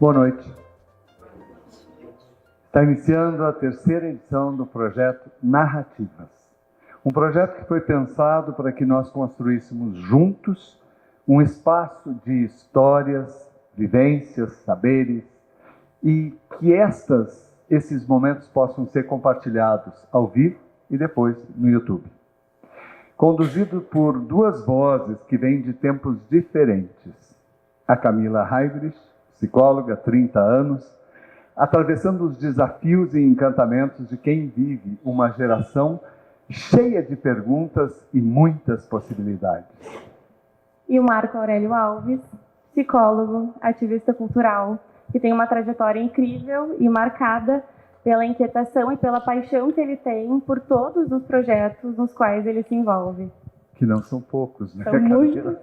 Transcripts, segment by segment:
Boa noite. Está iniciando a terceira edição do projeto Narrativas. Um projeto que foi pensado para que nós construíssemos juntos um espaço de histórias, vivências, saberes e que esses momentos possam ser compartilhados ao vivo e depois no YouTube. Conduzido por duas vozes que vêm de tempos diferentes. A Camila Heidrich, psicóloga, 30 anos, atravessando os desafios e encantamentos de quem vive uma geração cheia de perguntas e muitas possibilidades. E o Marco Aurélio Alves, psicólogo, ativista cultural, que tem uma trajetória incrível e marcada pela inquietação e pela paixão que ele tem por todos os projetos nos quais ele se envolve. Que não são poucos, né? São muitos.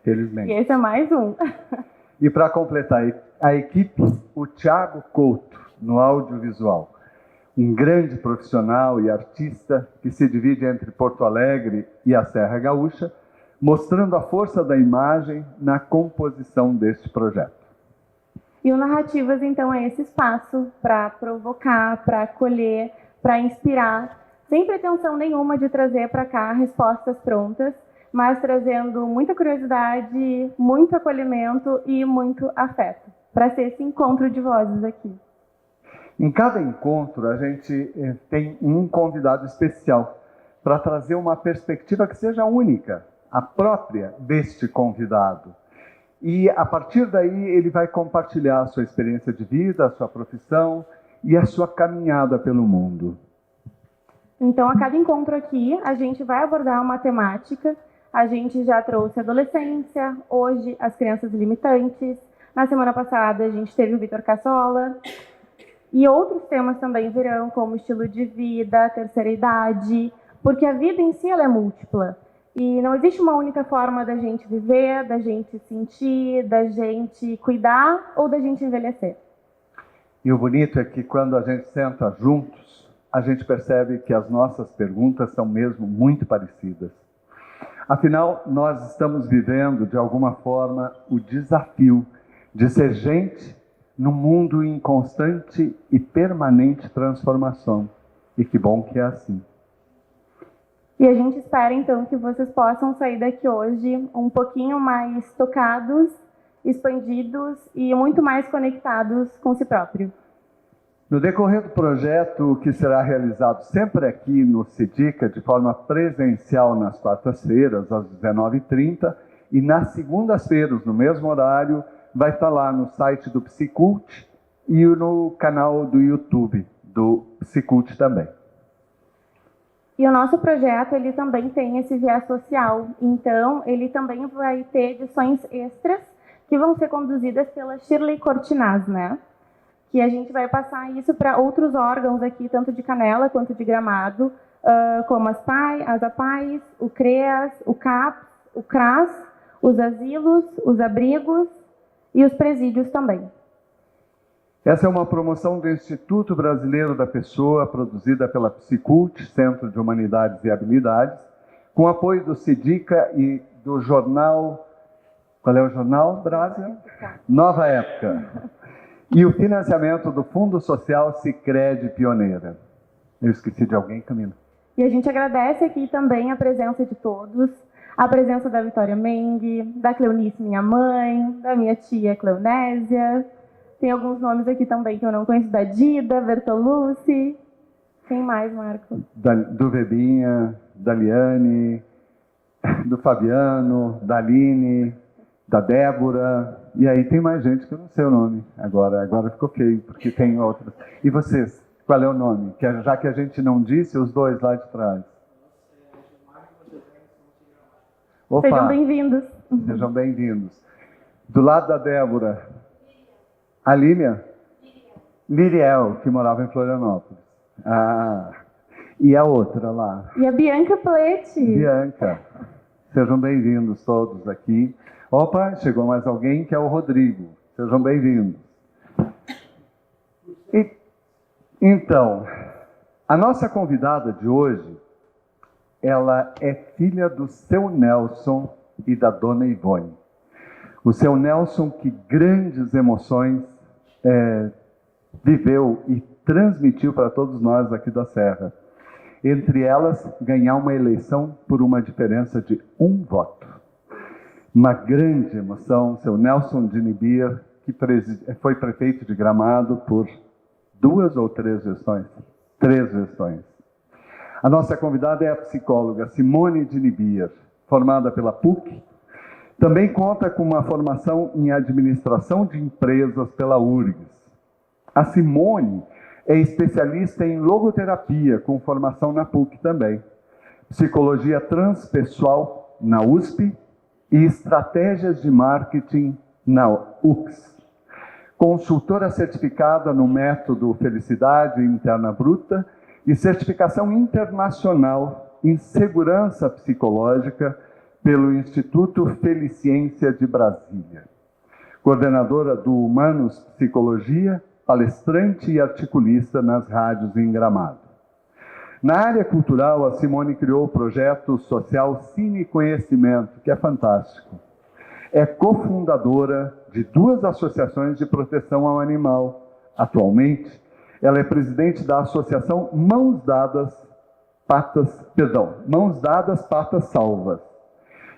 Felizmente. E esse é mais um. E para completar a equipe, o Thiago Couto, no audiovisual. Um grande profissional e artista que se divide entre Porto Alegre e a Serra Gaúcha, mostrando a força da imagem na composição deste projeto. E o Narrativas, então, é esse espaço para provocar, para acolher, para inspirar, sem pretensão nenhuma de trazer para cá respostas prontas, mas trazendo muita curiosidade, muito acolhimento e muito afeto, para ser esse encontro de vozes aqui. Em cada encontro, a gente tem um convidado especial para trazer uma perspectiva que seja única, a própria deste convidado. E, a partir daí, ele vai compartilhar a sua experiência de vida, a sua profissão e a sua caminhada pelo mundo. Então, a cada encontro aqui, a gente vai abordar uma temática. A gente já trouxe adolescência, hoje as crianças limitantes. Na semana passada, a gente teve o Vitor Cassola. E outros temas também virão, como estilo de vida, terceira idade, porque a vida em si ela é múltipla. E não existe uma única forma da gente viver, da gente sentir, da gente cuidar ou da gente envelhecer. E o bonito é que quando a gente senta juntos, a gente percebe que as nossas perguntas são mesmo muito parecidas. Afinal, nós estamos vivendo, de alguma forma, o desafio de ser gente num mundo em constante e permanente transformação. E que bom que é assim. E a gente espera, então, que vocês possam sair daqui hoje um pouquinho mais tocados, expandidos e muito mais conectados com si próprio. No decorrer do projeto, que será realizado sempre aqui no CIDICA, de forma presencial nas quartas-feiras, às 19h30, e nas segundas-feiras, no mesmo horário, vai estar lá no site do Psicult e no canal do YouTube do Psicult também. E o nosso projeto, ele também tem esse viés social, então ele também vai ter edições extras que vão ser conduzidas pela Shirley Cortinaz, né? Que a gente vai passar isso para outros órgãos aqui, tanto de Canela quanto de Gramado, como as APAES, o CREAS, o CAPS, o CRAS, os asilos, os abrigos e os presídios também. Essa é uma promoção do Instituto Brasileiro da Pessoa, produzida pela Psicult, Centro de Humanidades e Habilidades, com apoio do CIDICA e do jornal... Qual é o jornal, Brasil? Nova Época. E o financiamento do Fundo Social Sicredi Pioneira. Eu esqueci de alguém, Camila? E a gente agradece aqui também a presença de todos, a presença da Vitória Mengue, da Cleonice, minha mãe, da minha tia Cleonésia. Tem alguns nomes aqui também que eu não conheço, da Dida, Bertolucci. Quem mais, Marco? Do Vebinha, da Liane, do Fabiano, da Aline, da Débora. E aí tem mais gente que eu não sei o nome. Agora ficou feio, porque tem outras. E vocês, qual é o nome? Já que a gente não disse, os dois lá de trás. Opa, sejam bem-vindos. Sejam bem-vindos. Do lado da Débora, a Lília? Liriel, que morava em Florianópolis. Ah, e a outra lá? E a Bianca Pletti. Bianca. Sejam bem-vindos todos aqui. Opa, chegou mais alguém, que é o Rodrigo. Sejam bem-vindos. Então, a nossa convidada de hoje, ela é filha do seu Nelson e da dona Ivone. O seu Nelson, que grandes emoções viveu e transmitiu para todos nós aqui da Serra. Entre elas, ganhar uma eleição por uma diferença de 1 voto. Uma grande emoção, seu Nelson Dinibier, que foi prefeito de Gramado por 2 ou 3 gestões? 3 gestões. A nossa convidada é a psicóloga Simone Dinibier, formada pela PUC. Também conta com uma formação em administração de empresas pela URGS. A Simone é especialista em logoterapia, com formação na PUC também. Psicologia transpessoal na USP e estratégias de marketing na UX. Consultora certificada no método Felicidade Interna Bruta e certificação internacional em segurança psicológica pelo Instituto Feliciência de Brasília. Coordenadora do Humanos Psicologia, palestrante e articulista nas rádios em Gramado. Na área cultural, a Simone criou o projeto social Cine Conhecimento, que é fantástico. É cofundadora de 2 associações de proteção ao animal. Atualmente, ela é presidente da associação Mãos Dadas, Patas Salvas,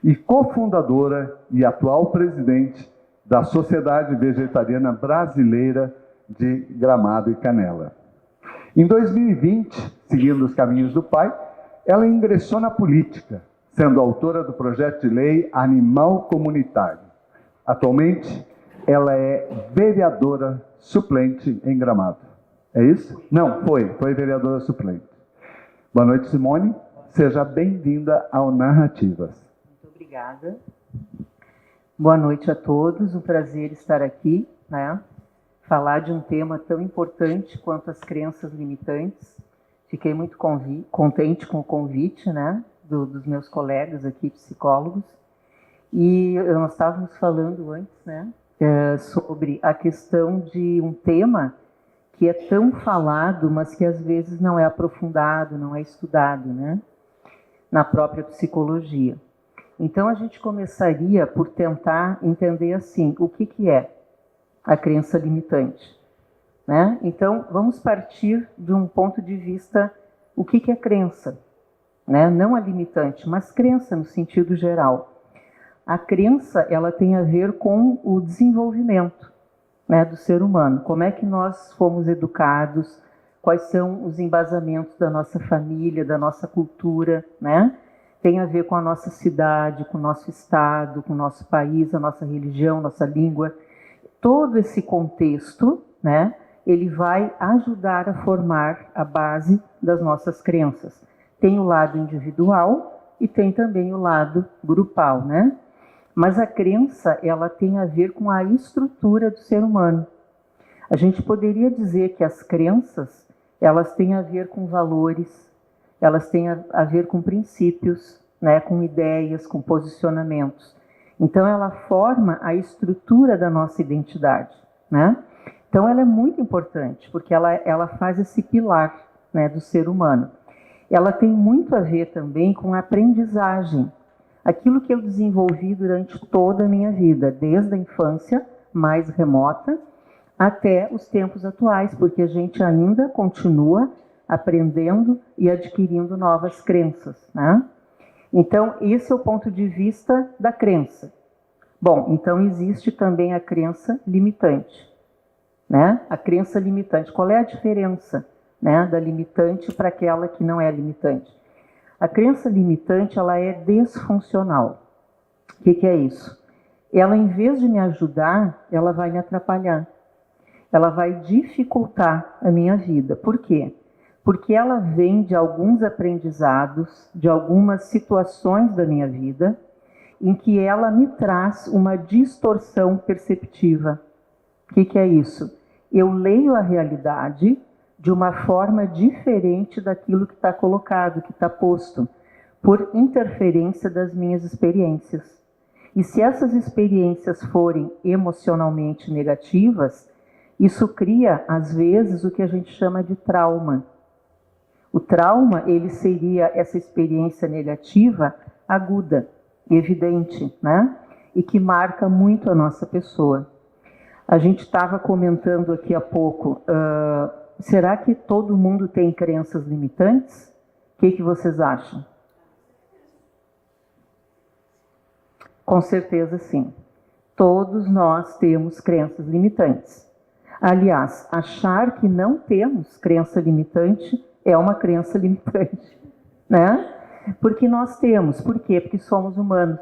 e cofundadora e atual presidente da Sociedade Vegetariana Brasileira de Gramado e Canela. Em 2020, seguindo os caminhos do pai, ela ingressou na política, sendo autora do projeto de lei Animal Comunitário. Atualmente, ela é vereadora suplente em Gramado. É isso? Não, foi vereadora suplente. Boa noite, Simone. Seja bem-vinda ao Narrativas. Muito obrigada. Boa noite a todos. Um prazer estar aqui, né? Falar de um tema tão importante quanto as crenças limitantes. Fiquei muito contente com o convite, né, dos meus colegas aqui, psicólogos. E nós estávamos falando antes, né, sobre a questão de um tema que é tão falado, mas que às vezes não é aprofundado, não é estudado, né, na própria psicologia. Então a gente começaria por tentar entender assim, o que é a crença limitante, né? Então vamos partir de um ponto de vista, o que é crença, né? Não a limitante, mas crença no sentido geral. A crença, ela tem a ver com o desenvolvimento, né, do ser humano. Como é que nós fomos educados, quais são os embasamentos da nossa família, da nossa cultura, né? Tem a ver com a nossa cidade, com o nosso estado, com o nosso país, a nossa religião, nossa língua. Todo esse contexto, né, ele vai ajudar a formar a base das nossas crenças. Tem o lado individual e tem também o lado grupal, né? Mas a crença, ela tem a ver com a estrutura do ser humano. A gente poderia dizer que as crenças, elas têm a ver com valores, elas têm a ver com princípios, né, com ideias, com posicionamentos. Então, ela forma a estrutura da nossa identidade, né? Então, ela é muito importante, porque ela faz esse pilar, né, do ser humano. Ela tem muito a ver também com a aprendizagem. Aquilo que eu desenvolvi durante toda a minha vida, desde a infância mais remota até os tempos atuais, porque a gente ainda continua aprendendo e adquirindo novas crenças, né? Então, esse é o ponto de vista da crença. Bom, então existe também a crença limitante, né? A crença limitante. Qual é a diferença, né, da limitante para aquela que não é limitante? A crença limitante, ela é desfuncional. O que é isso? Ela, em vez de me ajudar, ela vai me atrapalhar. Ela vai dificultar a minha vida. Por quê? Porque ela vem de alguns aprendizados, de algumas situações da minha vida, em que ela me traz uma distorção perceptiva. O que é isso? Eu leio a realidade de uma forma diferente daquilo que está colocado, que está posto, por interferência das minhas experiências. E se essas experiências forem emocionalmente negativas, isso cria, às vezes, o que a gente chama de trauma. O trauma, ele seria essa experiência negativa aguda, evidente, né? E que marca muito a nossa pessoa. A gente estava comentando aqui há pouco, será que todo mundo tem crenças limitantes? O que vocês acham? Com certeza sim. Todos nós temos crenças limitantes. Aliás, achar que não temos crença limitante é uma crença limitante, né? Porque nós temos. Por quê? Porque somos humanos.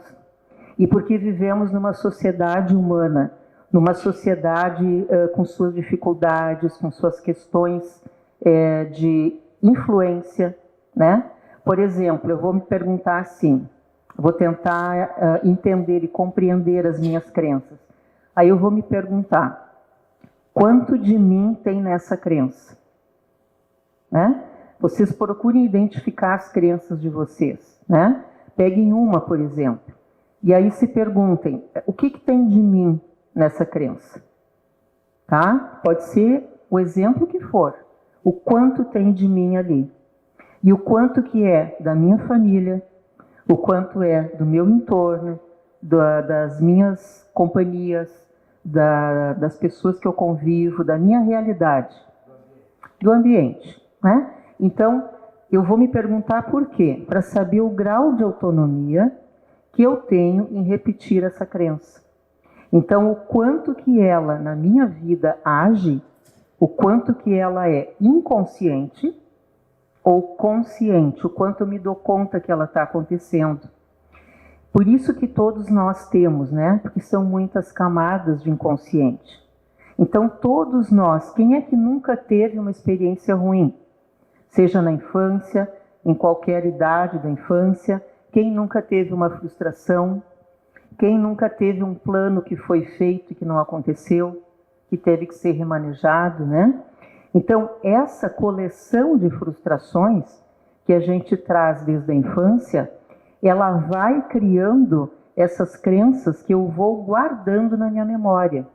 E porque vivemos numa sociedade humana, numa sociedade com suas dificuldades, com suas questões de influência, né? Por exemplo, eu vou me perguntar assim, vou tentar entender e compreender as minhas crenças. Aí eu vou me perguntar, quanto de mim tem nessa crença? Né? Vocês procurem identificar as crenças de vocês, né? Peguem uma, por exemplo, e aí se perguntem, o que tem de mim nessa crença? Tá? Pode ser o exemplo que for, o quanto tem de mim ali. E o quanto que é da minha família, o quanto é do meu entorno, das minhas companhias, das pessoas que eu convivo, da minha realidade, do ambiente, né? Então, eu vou me perguntar por quê? Para saber o grau de autonomia que eu tenho em repetir essa crença. Então, o quanto que ela, na minha vida, age, o quanto que ela é inconsciente ou consciente, o quanto eu me dou conta que ela está acontecendo. Por isso que todos nós temos, né? Porque são muitas camadas de inconsciente. Então, todos nós, quem é que nunca teve uma experiência ruim? Seja na infância, em qualquer idade da infância, quem nunca teve uma frustração? Quem nunca teve um plano que foi feito e que não aconteceu, que teve que ser remanejado, né? Então, essa coleção de frustrações que a gente traz desde a infância, ela vai criando essas crenças que eu vou guardando na minha memória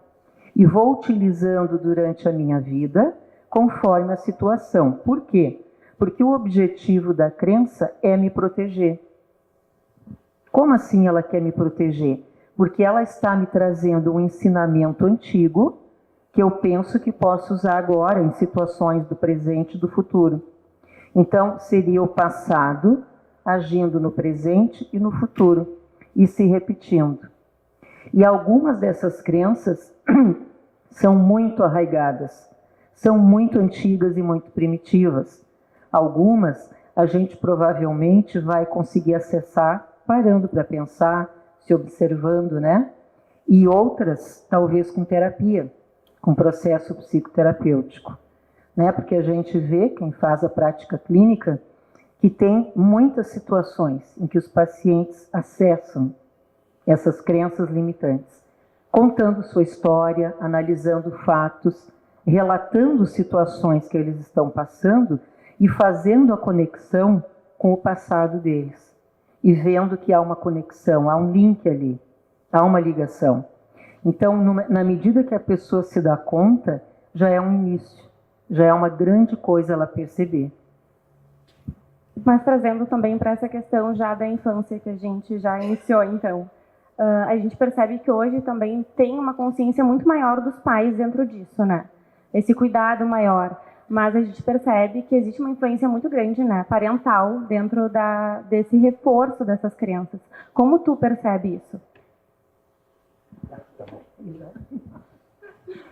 e vou utilizando durante a minha vida conforme a situação. Por quê? Porque o objetivo da crença é me proteger. Como assim ela quer me proteger? Porque ela está me trazendo um ensinamento antigo que eu penso que posso usar agora em situações do presente e do futuro. Então, seria o passado agindo no presente e no futuro, e se repetindo. E algumas dessas crenças são muito arraigadas, são muito antigas e muito primitivas. Algumas a gente provavelmente vai conseguir acessar parando para pensar, se observando, né? E outras, talvez com terapia, com processo psicoterapêutico, né? Porque a gente vê, quem faz a prática clínica, que tem muitas situações em que os pacientes acessam essas crenças limitantes, contando sua história, analisando fatos, relatando situações que eles estão passando e fazendo a conexão com o passado deles. E vendo que há uma conexão, há um link ali, há uma ligação. Então, na medida que a pessoa se dá conta, já é um início, já é uma grande coisa ela perceber. Mas trazendo também para essa questão já da infância que a gente já iniciou, então, a gente percebe que hoje também tem uma consciência muito maior dos pais dentro disso, né? Esse cuidado maior. Mas a gente percebe que existe uma influência muito grande, né, parental, dentro desse reforço dessas crenças. Como tu percebe isso?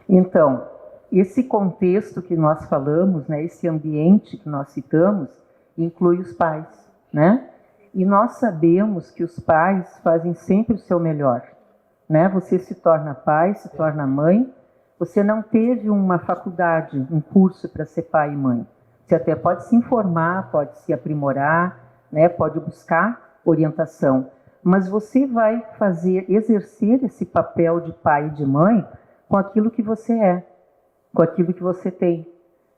Então, esse contexto que nós falamos, né, esse ambiente que nós citamos, inclui os pais, né? E nós sabemos que os pais fazem sempre o seu melhor, né? Você se torna pai, se torna mãe. Você não teve uma faculdade, um curso para ser pai e mãe. Você até pode se informar, pode se aprimorar, né? Pode buscar orientação. Mas você vai exercer esse papel de pai e de mãe com aquilo que você é, com aquilo que você tem,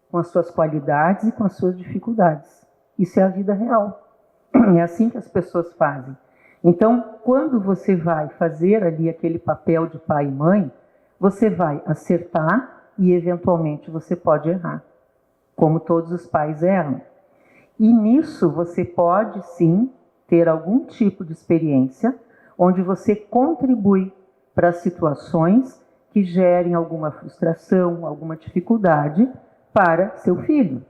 com as suas qualidades e com as suas dificuldades. Isso é a vida real. É assim que as pessoas fazem. Então, quando você vai fazer ali aquele papel de pai e mãe, você vai acertar e, eventualmente, você pode errar, como todos os pais erram. E nisso você pode, sim, ter algum tipo de experiência onde você contribui para situações que gerem alguma frustração, alguma dificuldade para seu filho.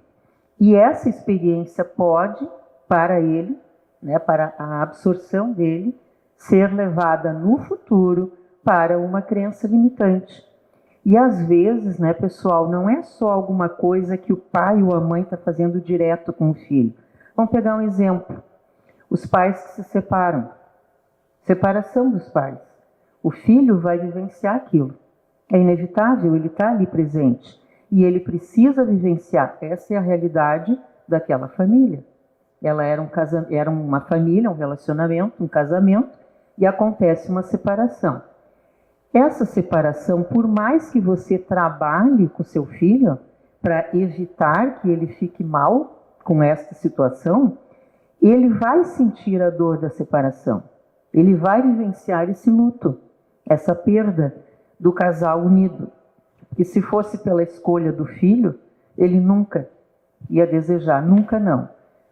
E essa experiência pode, para ele, né, para a absorção dele, ser levada no futuro para uma crença limitante. E às vezes, né, pessoal, não é só alguma coisa que o pai ou a mãe está fazendo direto com o filho. Vamos pegar um exemplo. Os pais que se separam. Separação dos pais. O filho vai vivenciar aquilo. É inevitável, ele está ali presente. E ele precisa vivenciar. Essa é a realidade daquela família. Ela era uma família, um relacionamento, um casamento, e acontece uma separação. Essa separação, por mais que você trabalhe com seu filho para evitar que ele fique mal com esta situação, ele vai sentir a dor da separação. Ele vai vivenciar esse luto, essa perda do casal unido. Que se fosse pela escolha do filho, ele nunca ia desejar, nunca não.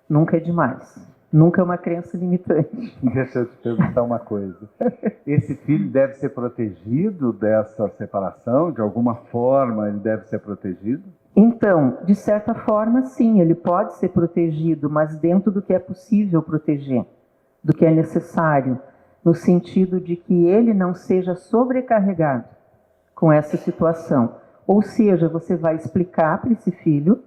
Nunca é demais. Nunca é uma crença limitante. Deixa eu te perguntar uma coisa. Esse filho deve ser protegido dessa separação? De alguma forma ele deve ser protegido? Então, de certa forma, sim, ele pode ser protegido, mas dentro do que é possível proteger, do que é necessário, no sentido de que ele não seja sobrecarregado com essa situação. Ou seja, você vai explicar para esse filho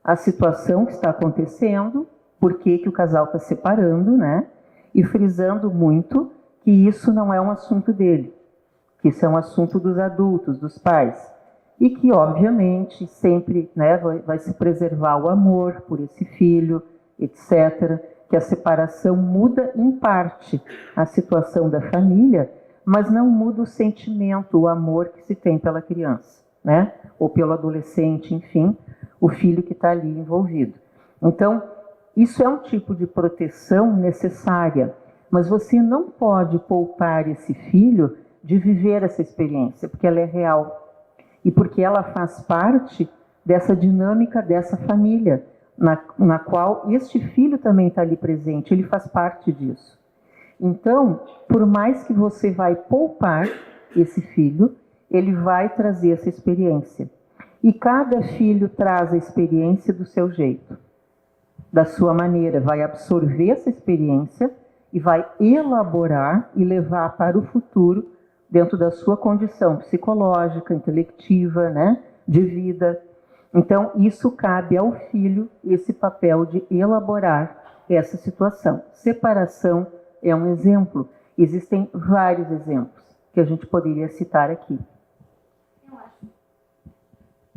a situação que está acontecendo, por que o casal está separando, né? E frisando muito que isso não é um assunto dele, que isso é um assunto dos adultos, dos pais. E que, obviamente, sempre, né, vai se preservar o amor por esse filho, etc. Que a separação muda, em parte, a situação da família, mas não muda o sentimento, o amor que se tem pela criança, né? Ou pelo adolescente, enfim, o filho que está ali envolvido. Então, isso é um tipo de proteção necessária, mas você não pode poupar esse filho de viver essa experiência, porque ela é real. E porque ela faz parte dessa dinâmica dessa família, na qual este filho também está ali presente, ele faz parte disso. Então, por mais que você vai poupar esse filho, ele vai trazer essa experiência. E cada filho traz a experiência do seu jeito, da sua maneira, vai absorver essa experiência e vai elaborar e levar para o futuro dentro da sua condição psicológica, intelectiva, né, de vida. Então, isso cabe ao filho, esse papel de elaborar essa situação. Separação é um exemplo. Existem vários exemplos que a gente poderia citar aqui.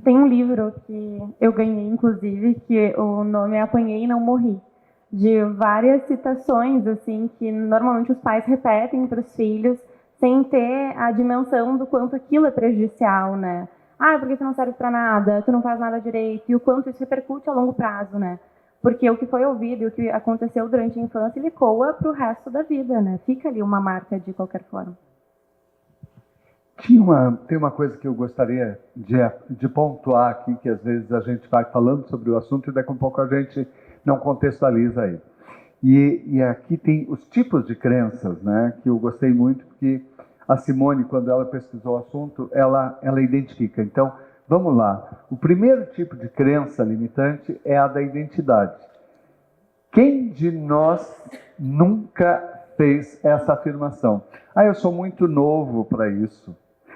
Tem um livro que eu ganhei, inclusive, que o nome é Apanhei e Não Morri, de várias citações, assim, que normalmente os pais repetem para os filhos, sem ter a dimensão do quanto aquilo é prejudicial, né? Ah, porque tu não serve para nada, tu não faz nada direito, e o quanto isso repercute a longo prazo, né? Porque o que foi ouvido e o que aconteceu durante a infância, ele ecoa para o resto da vida, né? Fica ali uma marca de qualquer forma. Tem uma coisa que eu gostaria de pontuar aqui, que às vezes a gente vai falando sobre o assunto e daqui a pouco a gente não contextualiza ele. E aqui tem os tipos de crenças, né, que eu gostei muito, porque a Simone, quando ela pesquisou o assunto, ela identifica. Então, vamos lá. O primeiro tipo de crença limitante é a da identidade. Quem de nós nunca fez essa afirmação? Ah, eu sou muito novo para isso.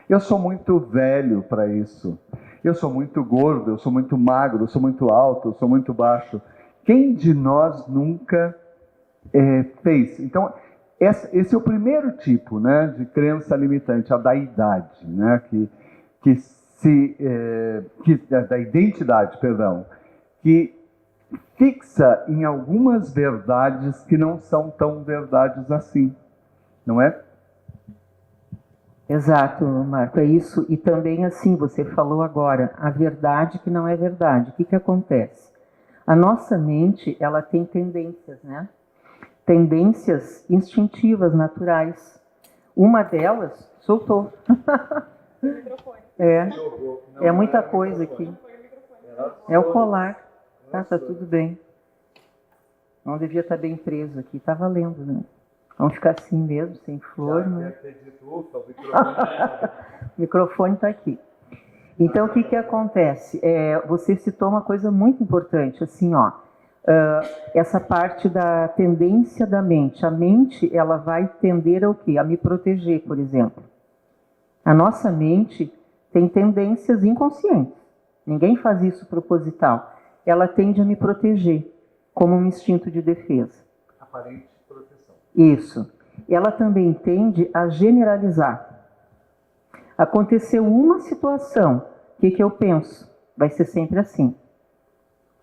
Eu sou muito velho para isso. Eu sou muito gordo, eu sou muito magro, eu sou muito alto, eu sou muito baixo. Quem de nós nunca fez? Então, esse é o primeiro tipo, né, de crença limitante, a da idade, né, da identidade, perdão, que fixa em algumas verdades que não são tão verdades assim, não é? Exato, Marco, é isso. E também, assim, você falou agora, a verdade que não é verdade. O que acontece? A nossa mente, ela tem tendências, né? Tendências instintivas, naturais. Uma delas, soltou. É muita coisa aqui. É o colar. Tá tudo bem. Não devia estar bem preso aqui, tá valendo, né? Vamos ficar assim mesmo, sem flor. Né? O microfone está aqui. Então, o que acontece? Você citou uma coisa muito importante, assim, ó, essa parte da tendência da mente. A mente, ela vai tender ao quê? A me proteger, por exemplo. A nossa mente tem tendências inconscientes. Ninguém faz isso proposital. Ela tende a me proteger, como um instinto de defesa. Aparente proteção. Isso. Ela também tende a generalizar. Aconteceu uma situação, o que eu penso? Vai ser sempre assim.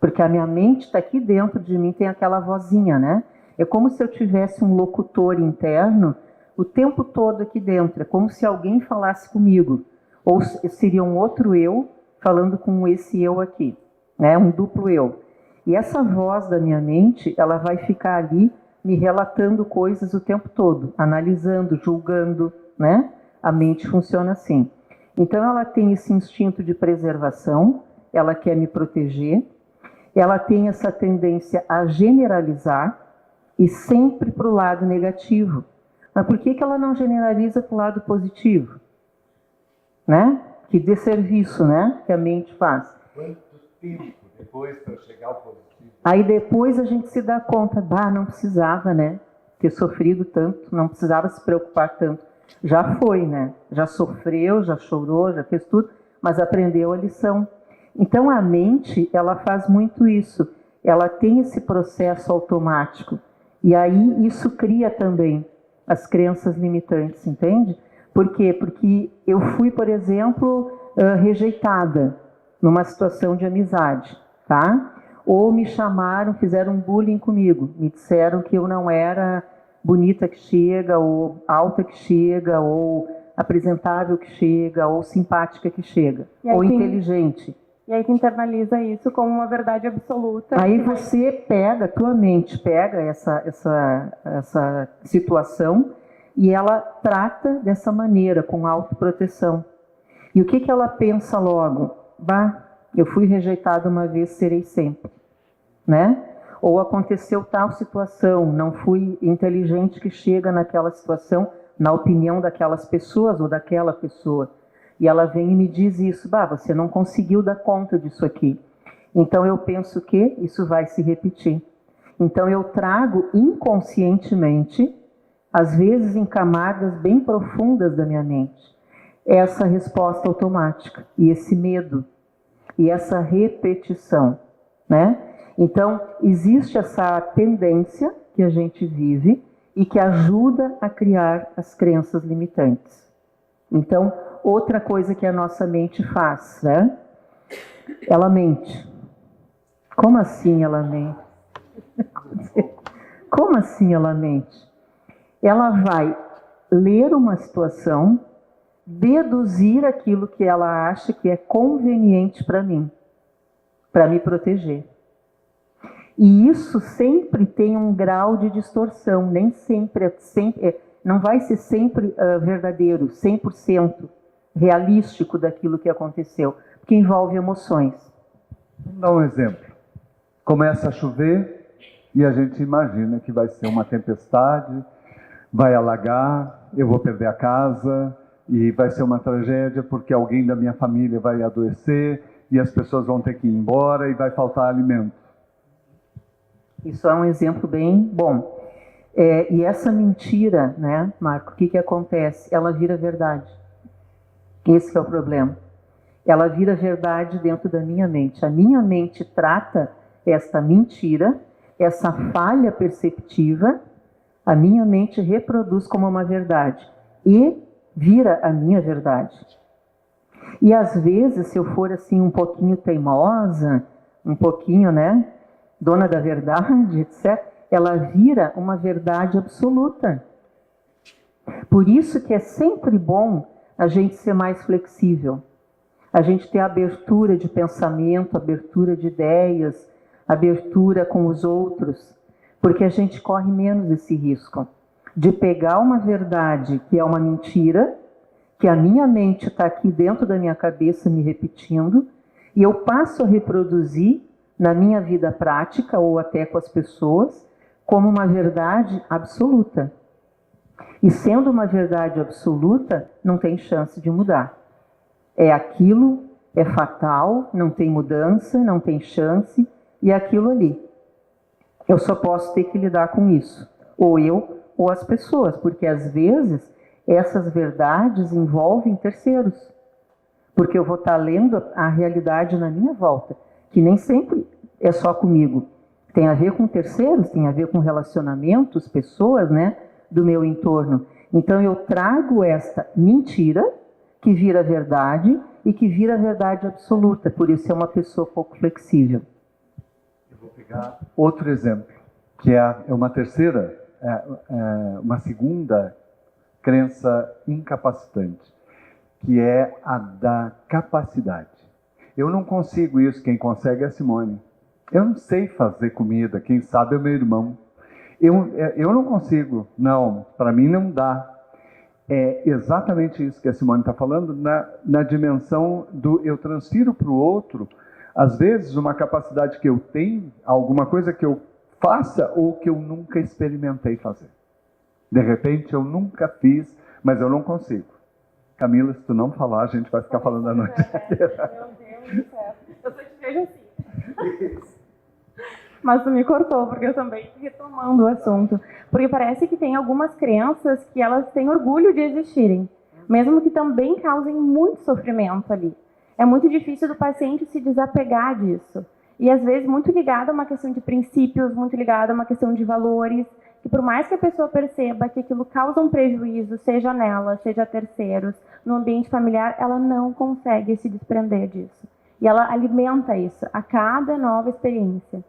Porque a minha mente está aqui dentro de mim, tem aquela vozinha, né? É como se eu tivesse um locutor interno o tempo todo aqui dentro. É como se alguém falasse comigo. Ou seria um outro eu falando com esse eu aqui, né? Um duplo eu. E essa voz da minha mente, ela vai ficar ali me relatando coisas o tempo todo, analisando, julgando, né? A mente funciona assim. Então, ela tem esse instinto de preservação, ela quer me proteger, ela tem essa tendência a generalizar e sempre para o lado negativo. Mas por que ela não generaliza para o lado positivo? Né? Que desserviço, né? Que a mente faz. Quanto tempo depois para chegar ao positivo? Aí depois a gente se dá conta, não precisava, né? Ter sofrido tanto, não precisava se preocupar tanto. Já foi, né? Já sofreu, já chorou, já fez tudo, mas aprendeu a lição. Então a mente, ela faz muito isso. Ela tem esse processo automático. E aí isso cria também as crenças limitantes, entende? Por quê? Porque eu fui, por exemplo, rejeitada numa situação de amizade, tá? Ou me chamaram, fizeram bullying comigo, me disseram que eu não era bonita que chega, ou alta que chega, ou apresentável que chega, ou simpática que chega, ou inteligente. E aí tu internaliza isso como uma verdade absoluta. Aí você pega, tua mente pega essa situação e ela trata dessa maneira, com autoproteção. E o que ela pensa logo? Eu fui rejeitada uma vez, serei sempre, né? Ou aconteceu tal situação, não fui inteligente que chega naquela situação, na opinião daquelas pessoas ou daquela pessoa. E ela vem e me diz isso, você não conseguiu dar conta disso aqui. Então eu penso que isso vai se repetir. Então eu trago inconscientemente, às vezes em camadas bem profundas da minha mente, essa resposta automática, e esse medo, e essa repetição, né? Então, existe essa tendência que a gente vive e que ajuda a criar as crenças limitantes. Então, outra coisa que a nossa mente faz, né? Ela mente. Como assim ela mente? Como assim ela mente? Ela vai ler uma situação, deduzir aquilo que ela acha que é conveniente para mim, para me proteger. E isso sempre tem um grau de distorção, nem sempre, não vai ser sempre verdadeiro, 100% realístico daquilo que aconteceu, porque envolve emoções. Vamos dar um exemplo. Começa a chover e a gente imagina que vai ser uma tempestade, vai alagar, eu vou perder a casa e vai ser uma tragédia porque alguém da minha família vai adoecer e as pessoas vão ter que ir embora e vai faltar alimento. Isso é um exemplo bem bom. E essa mentira, né, Marco, o que acontece? Ela vira verdade. Esse é o problema. Ela vira verdade dentro da minha mente. A minha mente trata esta mentira, essa falha perceptiva, a minha mente reproduz como uma verdade e vira a minha verdade. E às vezes, se eu for assim um pouquinho teimosa, um pouquinho, né, dona da verdade, etc., ela vira uma verdade absoluta. Por isso que é sempre bom a gente ser mais flexível, a gente ter abertura de pensamento, abertura de ideias, abertura com os outros, porque a gente corre menos esse risco de pegar uma verdade que é uma mentira, que a minha mente está aqui dentro da minha cabeça me repetindo, e eu passo a reproduzir na minha vida prática ou até com as pessoas como uma verdade absoluta. E sendo uma verdade absoluta, não tem chance de mudar. É aquilo, é fatal, não tem mudança, não tem chance, e é aquilo ali. Eu só posso ter que lidar com isso. Ou eu, ou as pessoas, porque às vezes essas verdades envolvem terceiros. Porque eu vou estar lendo a realidade na minha volta, que nem sempre é só comigo. Tem a ver com terceiros, tem a ver com relacionamentos, pessoas, né, do meu entorno. Então eu trago esta mentira, que vira verdade, e que vira verdade absoluta. Por isso é uma pessoa pouco flexível. Eu vou pegar outro exemplo, que é uma terceira, uma segunda crença incapacitante, que é a da capacidade. Eu não consigo isso, quem consegue é a Simone. Eu não sei fazer comida, quem sabe é o meu irmão. Eu não consigo, não, para mim não dá. É exatamente isso que a Simone está falando, na dimensão do eu transfiro para o outro, às vezes, uma capacidade que eu tenho, alguma coisa que eu faça ou que eu nunca experimentei fazer. De repente, eu nunca fiz, mas eu não consigo. Camila, se tu não falar, a gente vai ficar falando a noite inteira. Meu Deus do céu. Eu só te vejo assim. Mas tu me cortou, porque eu também retomando o assunto. Porque parece que tem algumas crenças que elas têm orgulho de existirem, mesmo que também causem muito sofrimento ali. É muito difícil do paciente se desapegar disso. E às vezes muito ligado a uma questão de princípios, muito ligado a uma questão de valores, que por mais que a pessoa perceba que aquilo causa um prejuízo, seja nela, seja a terceiros, no ambiente familiar, ela não consegue se desprender disso. E ela alimenta isso a cada nova experiência.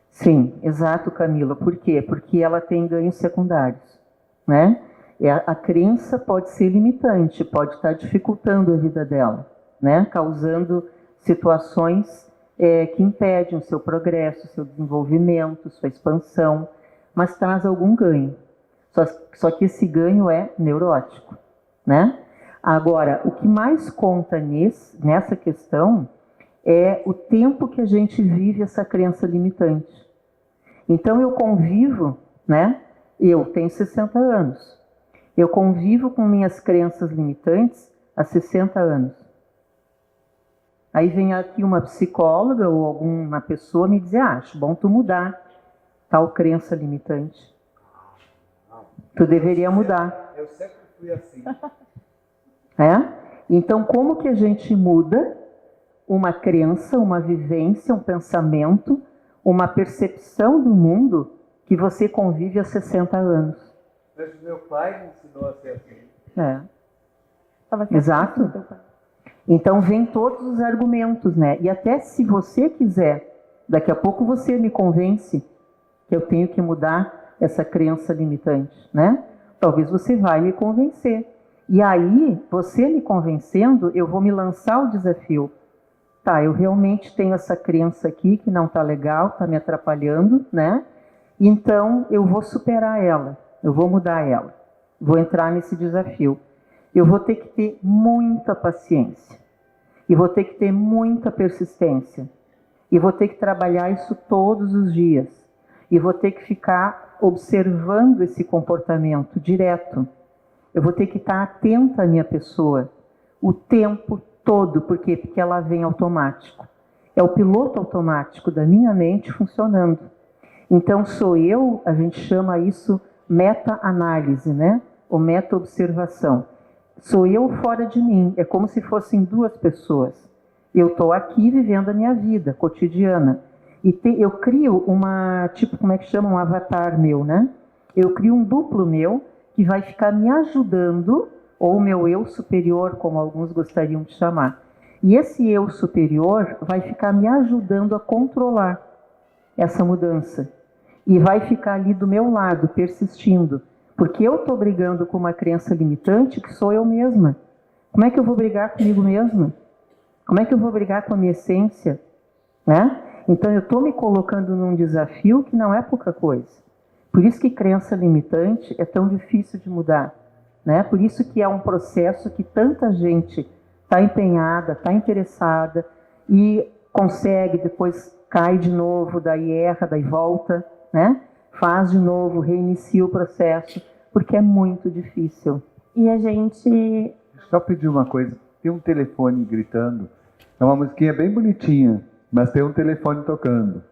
Sim, exato, Camila. Por quê? Porque ela tem ganhos secundários, né? A crença pode ser limitante, pode estar dificultando a vida dela, né? Causando situações que impedem o seu progresso, o seu desenvolvimento, sua expansão, mas traz algum ganho. Só que esse ganho é neurótico, né? Agora, o que mais conta nessa questão é o tempo que a gente vive essa crença limitante. Então eu convivo, né? Eu tenho 60 anos. Eu convivo com minhas crenças limitantes há 60 anos. Aí vem aqui uma psicóloga ou alguma pessoa me dizer, acho bom tu mudar tal crença limitante. Tu deveria mudar. Eu sempre fui assim. Então como que a gente muda uma crença, uma vivência, um pensamento, uma percepção do mundo que você convive há 60 anos? Mas meu pai me ensinou a ser assim. Exato. Então vem todos os argumentos, né? E até se você quiser, daqui a pouco você me convence que eu tenho que mudar essa crença limitante, né? Talvez você vai me convencer. E aí, você me convencendo, eu vou me lançar o desafio. Tá, eu realmente tenho essa crença aqui que não tá legal, tá me atrapalhando, né? Então, eu vou superar ela, eu vou mudar ela, vou entrar nesse desafio. Eu vou ter que ter muita paciência, e vou ter que ter muita persistência, e vou ter que trabalhar isso todos os dias, e vou ter que ficar observando esse comportamento direto. Eu vou ter que estar atenta à minha pessoa o tempo todo, por quê? Porque ela vem automático. É o piloto automático da minha mente funcionando. Então sou eu, a gente chama isso meta-análise, né? Ou meta-observação. Sou eu fora de mim, é como se fossem duas pessoas. Eu estou aqui vivendo a minha vida cotidiana. E eu crio como é que chama? Um avatar meu, né? Eu crio um duplo meu que vai ficar me ajudando, ou o meu eu superior, como alguns gostariam de chamar. E esse eu superior vai ficar me ajudando a controlar essa mudança. E vai ficar ali do meu lado, persistindo. Porque eu estou brigando com uma crença limitante que sou eu mesma. Como é que eu vou brigar comigo mesma? Como é que eu vou brigar com a minha essência? Né? Então eu estou me colocando num desafio que não é pouca coisa. Por isso que crença limitante é tão difícil de mudar. Né? Por isso que é um processo que tanta gente está empenhada, está interessada e consegue, depois cai de novo, daí erra, daí volta, né? Faz de novo, reinicia o processo, porque é muito difícil. E a gente... Só pedir uma coisa, tem um telefone gritando, é uma musiquinha bem bonitinha, mas tem um telefone tocando.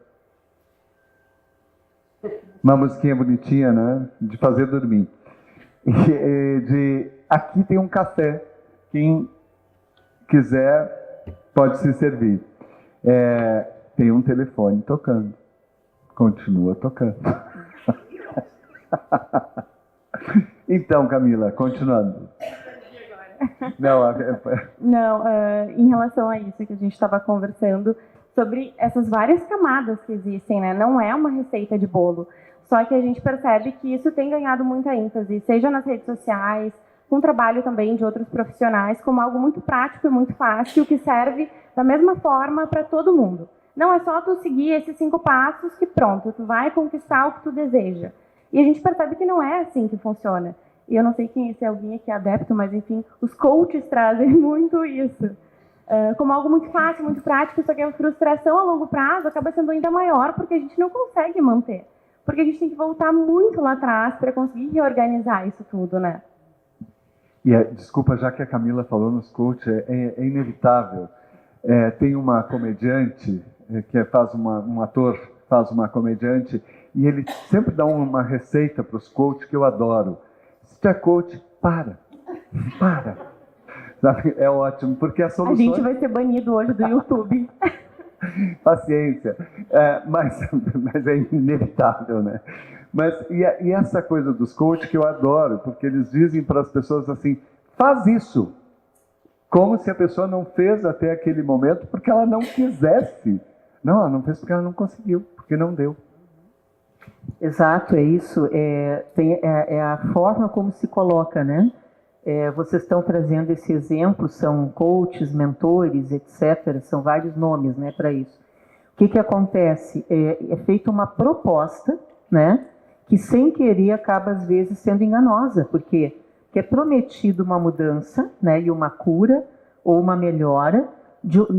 Uma musiquinha bonitinha, né? De fazer dormir. Aqui tem um café, quem quiser pode se servir. Tem um telefone tocando, continua tocando. Então, Camila, continuando. Não, em relação a isso que a gente estava conversando, sobre essas várias camadas que existem, né? Não é uma receita de bolo. Só que a gente percebe que isso tem ganhado muita ênfase, seja nas redes sociais, com o trabalho também de outros profissionais, como algo muito prático e muito fácil, que serve da mesma forma para todo mundo. Não é só tu seguir esses 5 passos que pronto, tu vai conquistar o que tu deseja. E a gente percebe que não é assim que funciona. E eu não sei se alguém aqui é adepto, mas enfim, os coaches trazem muito isso. Como algo muito fácil, muito prático, só que a frustração a longo prazo acaba sendo ainda maior porque a gente não consegue manter. Porque a gente tem que voltar muito lá atrás para conseguir reorganizar isso tudo, né? E desculpa, já que a Camila falou nos coaches, é inevitável. Tem uma comediante, um ator faz uma comediante, e ele sempre dá uma receita para os coaches que eu adoro. Se tu é coach, para. Sabe? É ótimo, porque a solução... A gente vai ser banido hoje do YouTube. Paciência, mas é inevitável, né? E essa coisa dos coaches que eu adoro, porque eles dizem para as pessoas assim, faz isso, como se a pessoa não fez até aquele momento porque ela não quisesse. Não, ela não fez porque ela não conseguiu, porque não deu. Exato, é isso. É a forma como se coloca, né? Vocês estão trazendo esse exemplo, são coaches, mentores, etc. São vários nomes, né, para isso. O que acontece? É feita uma proposta, né, que sem querer acaba às vezes sendo enganosa, porque é prometido uma mudança, né, e uma cura ou uma melhora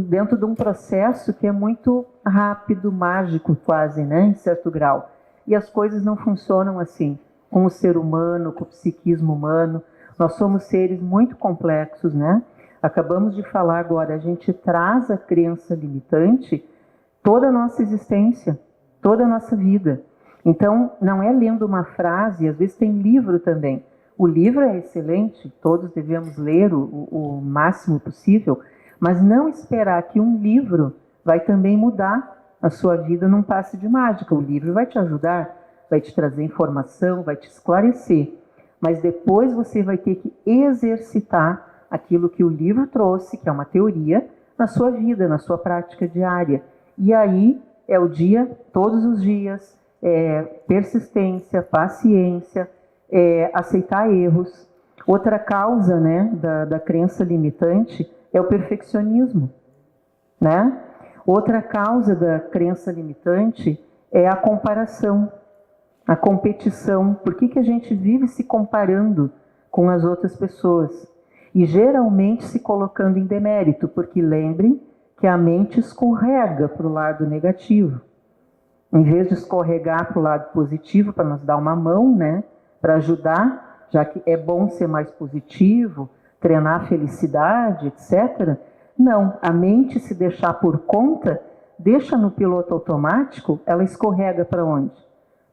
dentro de um processo que é muito rápido, mágico quase, né, em certo grau. E as coisas não funcionam assim, com o ser humano, com o psiquismo humano. Nós somos seres muito complexos, né? Acabamos de falar agora, a gente traz a crença limitante toda a nossa existência, toda a nossa vida. Então, não é lendo uma frase, às vezes tem livro também. O livro é excelente, todos devemos ler o máximo possível, mas não esperar que um livro vai também mudar a sua vida num passe de mágica. O livro vai te ajudar, vai te trazer informação, vai te esclarecer. Mas depois você vai ter que exercitar aquilo que o livro trouxe, que é uma teoria, na sua vida, na sua prática diária. E aí é o dia, todos os dias, persistência, paciência, aceitar erros. Outra causa, né, da crença limitante é o perfeccionismo, né? Outra causa da crença limitante é a comparação. A competição. Por que a gente vive se comparando com as outras pessoas? E geralmente se colocando em demérito, porque lembrem que a mente escorrega para o lado negativo. Em vez de escorregar para o lado positivo, para nos dar uma mão, né, para ajudar, já que é bom ser mais positivo, treinar a felicidade, etc. Não, a mente, se deixar por conta, deixa no piloto automático, ela escorrega para onde?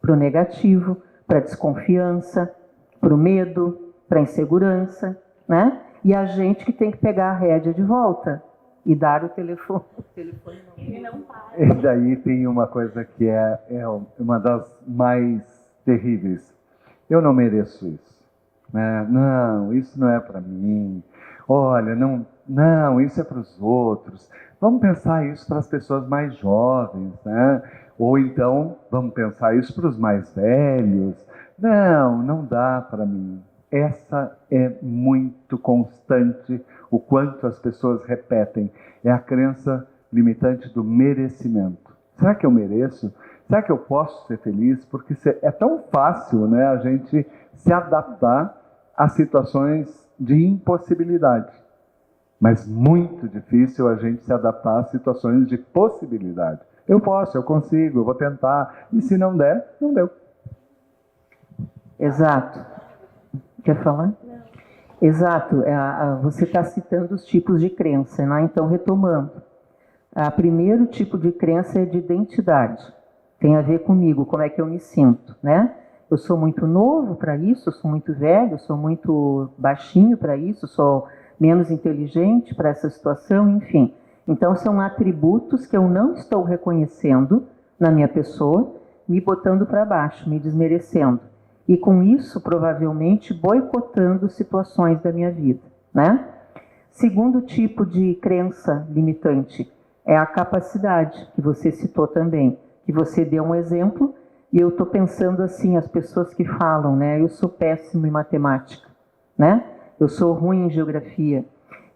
Para o negativo, para a desconfiança, para o medo, para a insegurança, né? E a gente que tem que pegar a rédea de volta e dar o telefone. O telefone não para. E daí tem uma coisa que é uma das mais terríveis. Eu não mereço isso. Né? Não, isso não é para mim. Olha, não, isso é para os outros. Vamos pensar isso para as pessoas mais jovens, né? Ou então, vamos pensar isso para os mais velhos. Não dá para mim. Essa é muito constante, o quanto as pessoas repetem. É a crença limitante do merecimento. Será que eu mereço? Será que eu posso ser feliz? Porque é tão fácil, né, a gente se adaptar a situações de impossibilidade. Mas muito difícil a gente se adaptar a situações de possibilidade. Eu posso, eu consigo, eu vou tentar. E se não der, não deu. Exato. Quer falar? Exato, você está citando os tipos de crença, né? Então, retomando. O primeiro tipo de crença é de identidade. Tem a ver comigo, como é que eu me sinto, né? Eu sou muito novo para isso, eu sou muito velho, eu sou muito baixinho para isso, eu sou menos inteligente para essa situação, enfim. Então, são atributos que eu não estou reconhecendo na minha pessoa, me botando para baixo, me desmerecendo. E com isso, provavelmente, boicotando situações da minha vida, né? Segundo tipo de crença limitante é a capacidade, que você citou também, que você deu um exemplo, e eu estou pensando assim, as pessoas que falam, né? Eu sou péssimo em matemática, né? Eu sou ruim em geografia.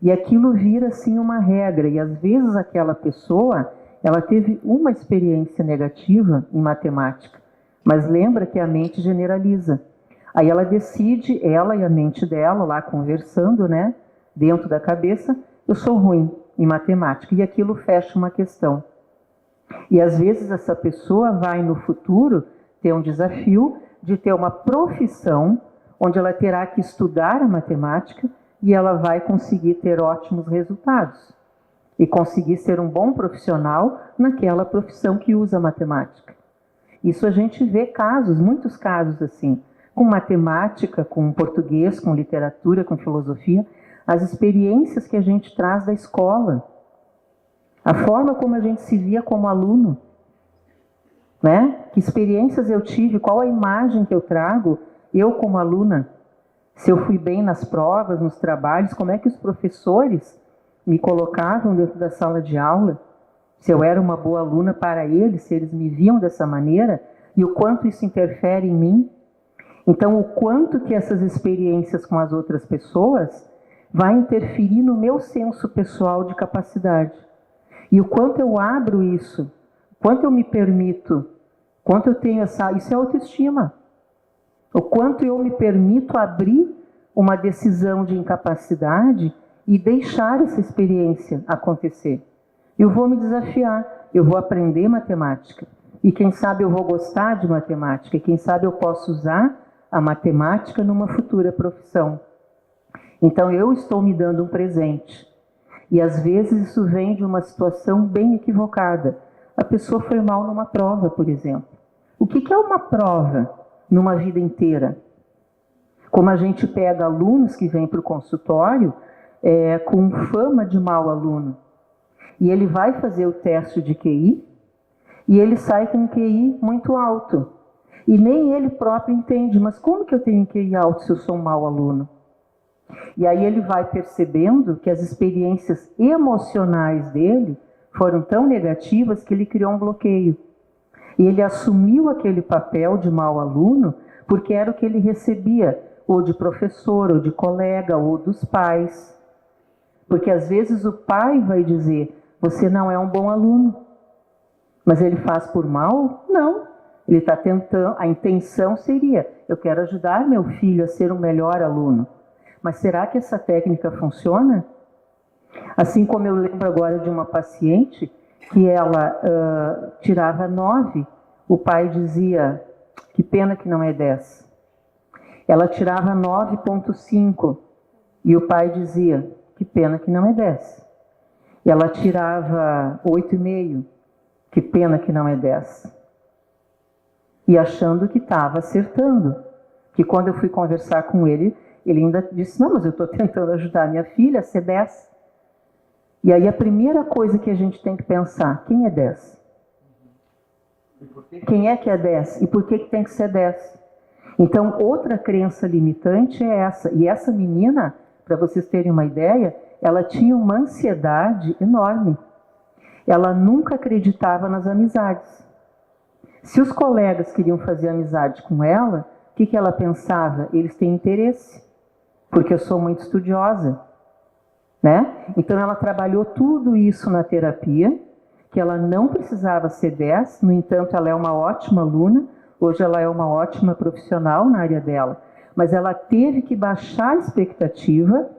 E aquilo vira assim uma regra, e às vezes aquela pessoa, ela teve uma experiência negativa em matemática, mas lembra que a mente generaliza. Aí ela decide, ela e a mente dela, lá conversando, né, dentro da cabeça, eu sou ruim em matemática. E aquilo fecha uma questão. E às vezes essa pessoa vai no futuro ter um desafio de ter uma profissão onde ela terá que estudar a matemática e ela vai conseguir ter ótimos resultados. E conseguir ser um bom profissional naquela profissão que usa matemática. Isso a gente vê casos, muitos casos assim, com matemática, com português, com literatura, com filosofia, as experiências que a gente traz da escola, a forma como a gente se via como aluno, né? Que experiências eu tive, qual a imagem que eu trago, eu como aluna, se eu fui bem nas provas, nos trabalhos, como é que os professores me colocavam dentro da sala de aula, se eu era uma boa aluna para eles, se eles me viam dessa maneira, e o quanto isso interfere em mim. Então, o quanto que essas experiências com as outras pessoas vai interferir no meu senso pessoal de capacidade. E o quanto eu abro isso, quanto eu me permito, quanto eu tenho isso é autoestima. O quanto eu me permito abrir uma decisão de incapacidade e deixar essa experiência acontecer. Eu vou me desafiar, eu vou aprender matemática. E quem sabe eu vou gostar de matemática, e quem sabe eu posso usar a matemática numa futura profissão. Então eu estou me dando um presente. E às vezes isso vem de uma situação bem equivocada. A pessoa foi mal numa prova, por exemplo. O que é uma prova numa vida inteira? Como a gente pega alunos que vêm para o consultório com fama de mau aluno. E ele vai fazer o teste de QI e ele sai com um QI muito alto. E nem ele próprio entende, mas como que eu tenho um QI alto se eu sou um mau aluno? E aí ele vai percebendo que as experiências emocionais dele foram tão negativas que ele criou um bloqueio. E ele assumiu aquele papel de mau aluno porque era o que ele recebia, ou de professor, ou de colega, ou dos pais. Porque às vezes o pai vai dizer, você não é um bom aluno. Mas ele faz por mal? Não. Ele está tentando, a intenção seria, eu quero ajudar meu filho a ser um melhor aluno. Mas será que essa técnica funciona? Assim como eu lembro agora de uma paciente que ela tirava 9, o pai dizia, que pena que não é 10. Ela tirava 9,5 e o pai dizia, que pena que não é 10. E ela tirava 8,5, que pena que não é 10. E achando que estava acertando. Que quando eu fui conversar com ele, ele ainda disse, não, mas eu estou tentando ajudar minha filha a ser 10. E aí a primeira coisa que a gente tem que pensar, quem é 10? Quem é que é 10? E por que tem que ser 10? Então, outra crença limitante é essa. E essa menina, para vocês terem uma ideia, ela tinha uma ansiedade enorme. Ela nunca acreditava nas amizades. Se os colegas queriam fazer amizade com ela, o que ela pensava? Eles têm interesse, porque eu sou muito estudiosa. Né? Então ela trabalhou tudo isso na terapia, que ela não precisava ser 10, no entanto ela é uma ótima aluna, hoje ela é uma ótima profissional na área dela, mas ela teve que baixar a expectativa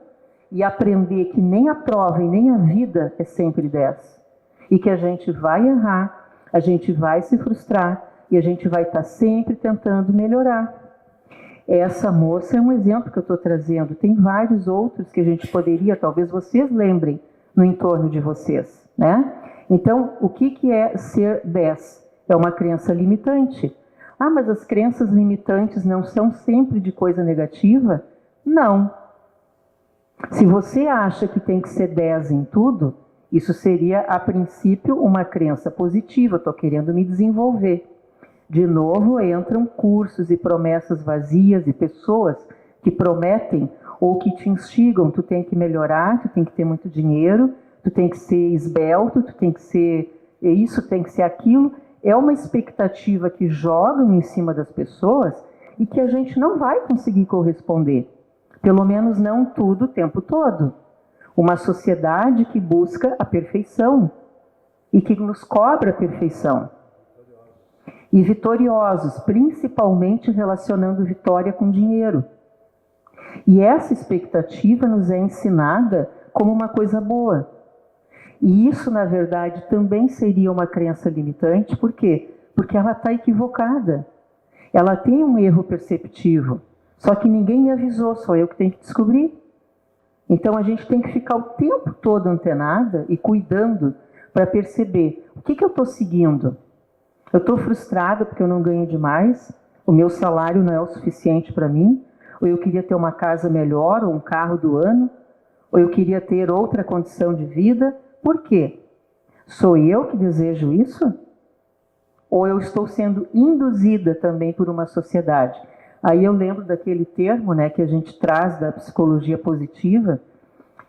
e aprender que nem a prova e nem a vida é sempre 10. E que a gente vai errar, a gente vai se frustrar e a gente vai estar sempre tentando melhorar. Essa moça é um exemplo que eu estou trazendo. Tem vários outros que a gente poderia, talvez vocês lembrem no entorno de vocês, né? Então, o que é ser 10? É uma crença limitante. Ah, mas as crenças limitantes não são sempre de coisa negativa? Não. Se você acha que tem que ser 10 em tudo, isso seria, a princípio, uma crença positiva. Estou querendo me desenvolver. De novo, entram cursos e promessas vazias e pessoas que prometem ou que te instigam. Tu tem que melhorar, tu tem que ter muito dinheiro, tu tem que ser esbelto, tu tem que ser isso, tem que ser aquilo. É uma expectativa que jogam em cima das pessoas e que a gente não vai conseguir corresponder. Pelo menos não tudo o tempo todo. Uma sociedade que busca a perfeição e que nos cobra a perfeição. E vitoriosos, principalmente relacionando vitória com dinheiro. E essa expectativa nos é ensinada como uma coisa boa. E isso, na verdade, também seria uma crença limitante. Por quê? Porque ela está equivocada. Ela tem um erro perceptivo. Só que ninguém me avisou, só eu que tenho que descobrir. Então a gente tem que ficar o tempo todo antenada e cuidando para perceber o que eu estou seguindo. Eu estou frustrada porque eu não ganho demais, o meu salário não é o suficiente para mim, ou eu queria ter uma casa melhor, ou um carro do ano, ou eu queria ter outra condição de vida. Por quê? Sou eu que desejo isso? Ou eu estou sendo induzida também por uma sociedade? Aí eu lembro daquele termo, né, que a gente traz da psicologia positiva,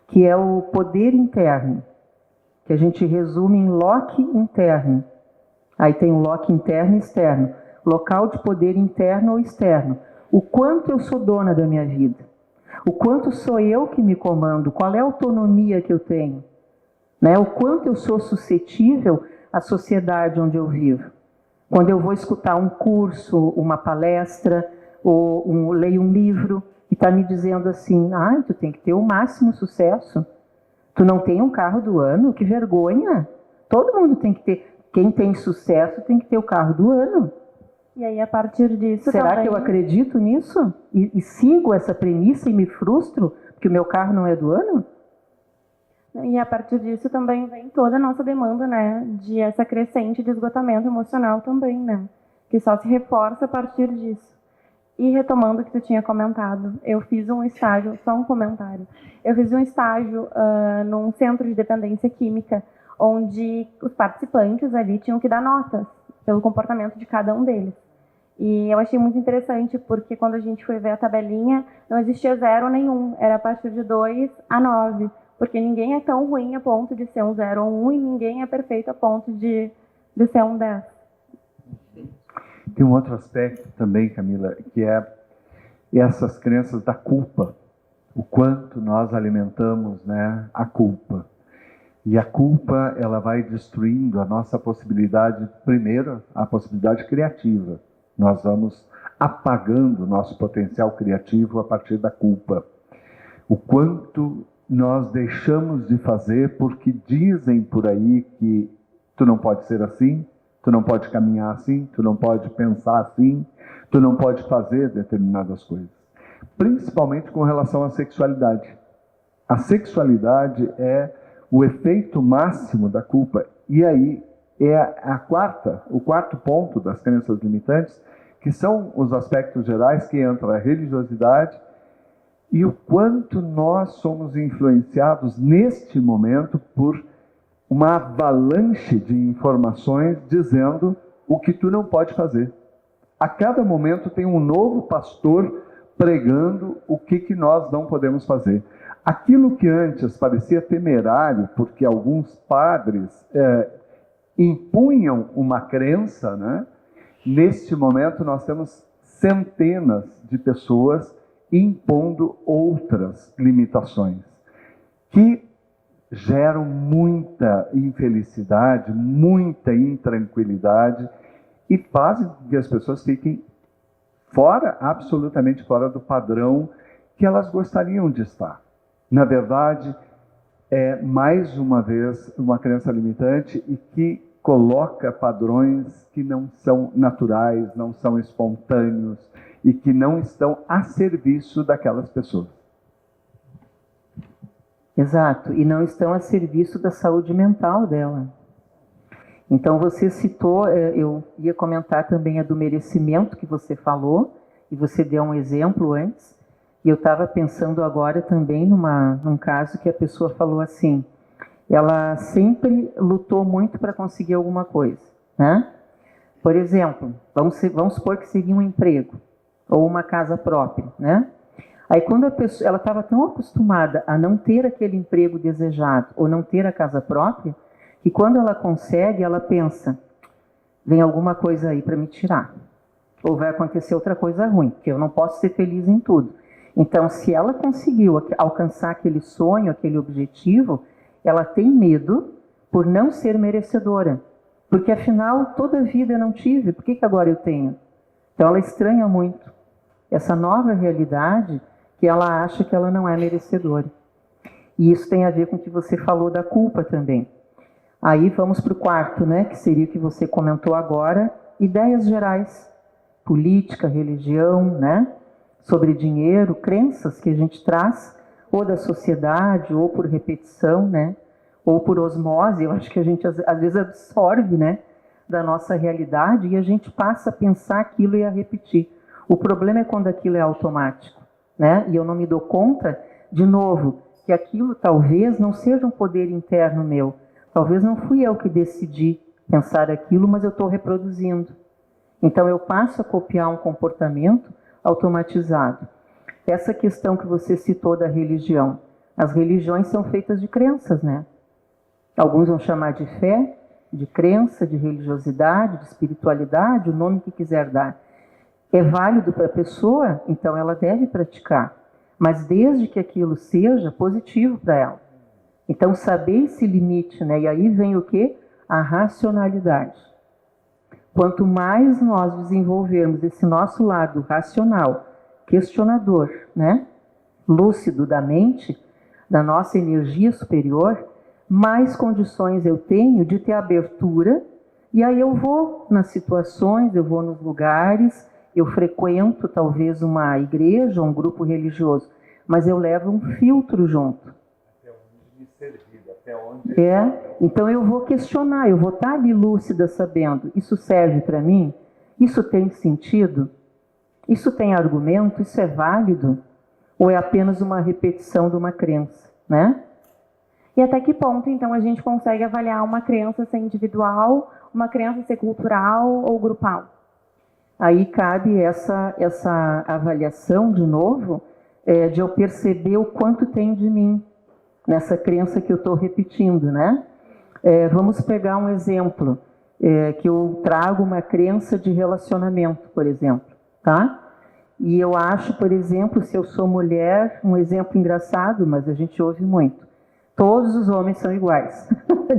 que é o poder interno, que a gente resume em loci interno. Aí tem o loci interno e externo, local de poder interno ou externo. O quanto eu sou dona da minha vida, o quanto sou eu que me comando, qual é a autonomia que eu tenho, né? O quanto eu sou suscetível à sociedade onde eu vivo. Quando eu vou escutar um curso, uma palestra, ou leio um livro e está me dizendo assim, tu tem que ter o máximo sucesso, tu não tem um carro do ano, que vergonha, todo mundo tem que ter, quem tem sucesso tem que ter o carro do ano. E aí, a partir disso será também... que eu acredito nisso? E sigo essa premissa e me frustro porque o meu carro não é do ano? E a partir disso também vem toda a nossa demanda, né, de essa crescente de esgotamento emocional também, né, que só se reforça a partir disso. E retomando o que tu tinha comentado, eu fiz um estágio, só um comentário, eu fiz um estágio num centro de dependência química, onde os participantes ali tinham que dar notas pelo comportamento de cada um deles. E eu achei muito interessante, porque quando a gente foi ver a tabelinha, não existia 0 nenhum, era a partir de 2 a 9, porque ninguém é tão ruim a ponto de ser um 0 ou 1, e ninguém é perfeito a ponto de ser um 10. Tem um outro aspecto também, Camila, que é essas crenças da culpa. O quanto nós alimentamos, né, a culpa. E a culpa, ela vai destruindo a nossa possibilidade, primeiro, a possibilidade criativa. Nós vamos apagando o nosso potencial criativo a partir da culpa. O quanto nós deixamos de fazer porque dizem por aí que tu não pode ser assim, tu não pode caminhar assim, tu não pode pensar assim, tu não pode fazer determinadas coisas. Principalmente com relação à sexualidade. A sexualidade é o efeito máximo da culpa. E aí é o quarto ponto das crenças limitantes, que são os aspectos gerais que entra a religiosidade e o quanto nós somos influenciados neste momento por uma avalanche de informações dizendo o que tu não pode fazer. A cada momento tem um novo pastor pregando o que nós não podemos fazer. Aquilo que antes parecia temerário, porque alguns padres impunham uma crença, né? Neste momento nós temos centenas de pessoas impondo outras limitações, que geram muita infelicidade, muita intranquilidade e fazem com que as pessoas fiquem fora, absolutamente fora do padrão que elas gostariam de estar. Na verdade, é mais uma vez uma crença limitante e que coloca padrões que não são naturais, não são espontâneos e que não estão a serviço daquelas pessoas. Exato, e não estão a serviço da saúde mental dela. Então você citou, eu ia comentar também a do merecimento que você falou, e você deu um exemplo antes, e eu estava pensando agora também num caso que a pessoa falou assim, ela sempre lutou muito para conseguir alguma coisa, né? Por exemplo, vamos supor que seria um emprego, ou uma casa própria, né? Aí quando a pessoa, ela estava tão acostumada a não ter aquele emprego desejado, ou não ter a casa própria, que quando ela consegue, ela pensa, vem alguma coisa aí para me tirar. Ou vai acontecer outra coisa ruim, porque eu não posso ser feliz em tudo. Então, se ela conseguiu alcançar aquele sonho, aquele objetivo, ela tem medo por não ser merecedora. Porque afinal, toda a vida eu não tive, por que agora eu tenho? Então ela estranha muito essa nova realidade que ela acha que ela não é merecedora. E isso tem a ver com o que você falou da culpa também. Aí vamos para o quarto, né, que seria o que você comentou agora, ideias gerais, política, religião, né, sobre dinheiro, crenças que a gente traz, ou da sociedade, ou por repetição, né, ou por osmose, eu acho que a gente às vezes absorve, né, da nossa realidade e a gente passa a pensar aquilo e a repetir. O problema é quando aquilo é automático, né, e eu não me dou conta, de novo, que aquilo talvez não seja um poder interno meu, talvez não fui eu que decidi pensar aquilo, mas eu estou reproduzindo. Então eu passo a copiar um comportamento automatizado. Essa questão que você citou da religião, as religiões são feitas de crenças, né? Alguns vão chamar de fé, de crença, de religiosidade, de espiritualidade, o nome que quiser dar. É válido para a pessoa, então ela deve praticar, mas desde que aquilo seja positivo para ela. Então saber esse limite, né? E aí vem o quê? A racionalidade. Quanto mais nós desenvolvermos esse nosso lado racional, questionador, né? Lúcido da mente, da nossa energia superior, mais condições eu tenho de ter abertura, e aí eu vou nas situações, eu vou nos lugares, eu frequento talvez uma igreja, um grupo religioso, mas eu levo um filtro junto. Até onde me servir, até onde... Então eu vou questionar, eu vou estar ali lúcida sabendo, isso serve para mim? Isso tem sentido? Isso tem argumento? Isso é válido? Ou é apenas uma repetição de uma crença, né? E até que ponto, então, a gente consegue avaliar uma crença ser individual, uma crença ser cultural ou grupal? Aí cabe essa avaliação, de novo, de eu perceber o quanto tem de mim nessa crença que eu estou repetindo, né? Vamos pegar um exemplo, que eu trago uma crença de relacionamento, por exemplo, tá? E eu acho, por exemplo, se eu sou mulher, um exemplo engraçado, mas a gente ouve muito. Todos os homens são iguais.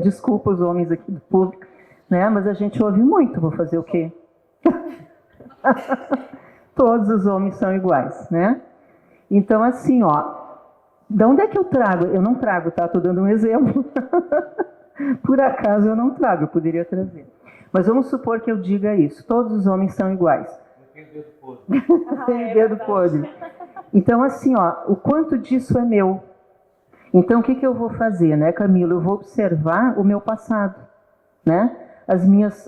Desculpa os homens aqui do público, né? Mas a gente ouve muito, vou fazer o quê? Todos os homens são iguais, né? Então, assim, ó, de onde é que eu trago? Eu não trago, tá? Estou dando um exemplo. Por acaso eu não trago, eu poderia trazer. Mas vamos supor que eu diga isso. Todos os homens são iguais. Tem dedo podre. Tem dedo podre. Então, assim, ó, o quanto disso é meu? Então, o que eu vou fazer, né, Camila? Eu vou observar o meu passado, né?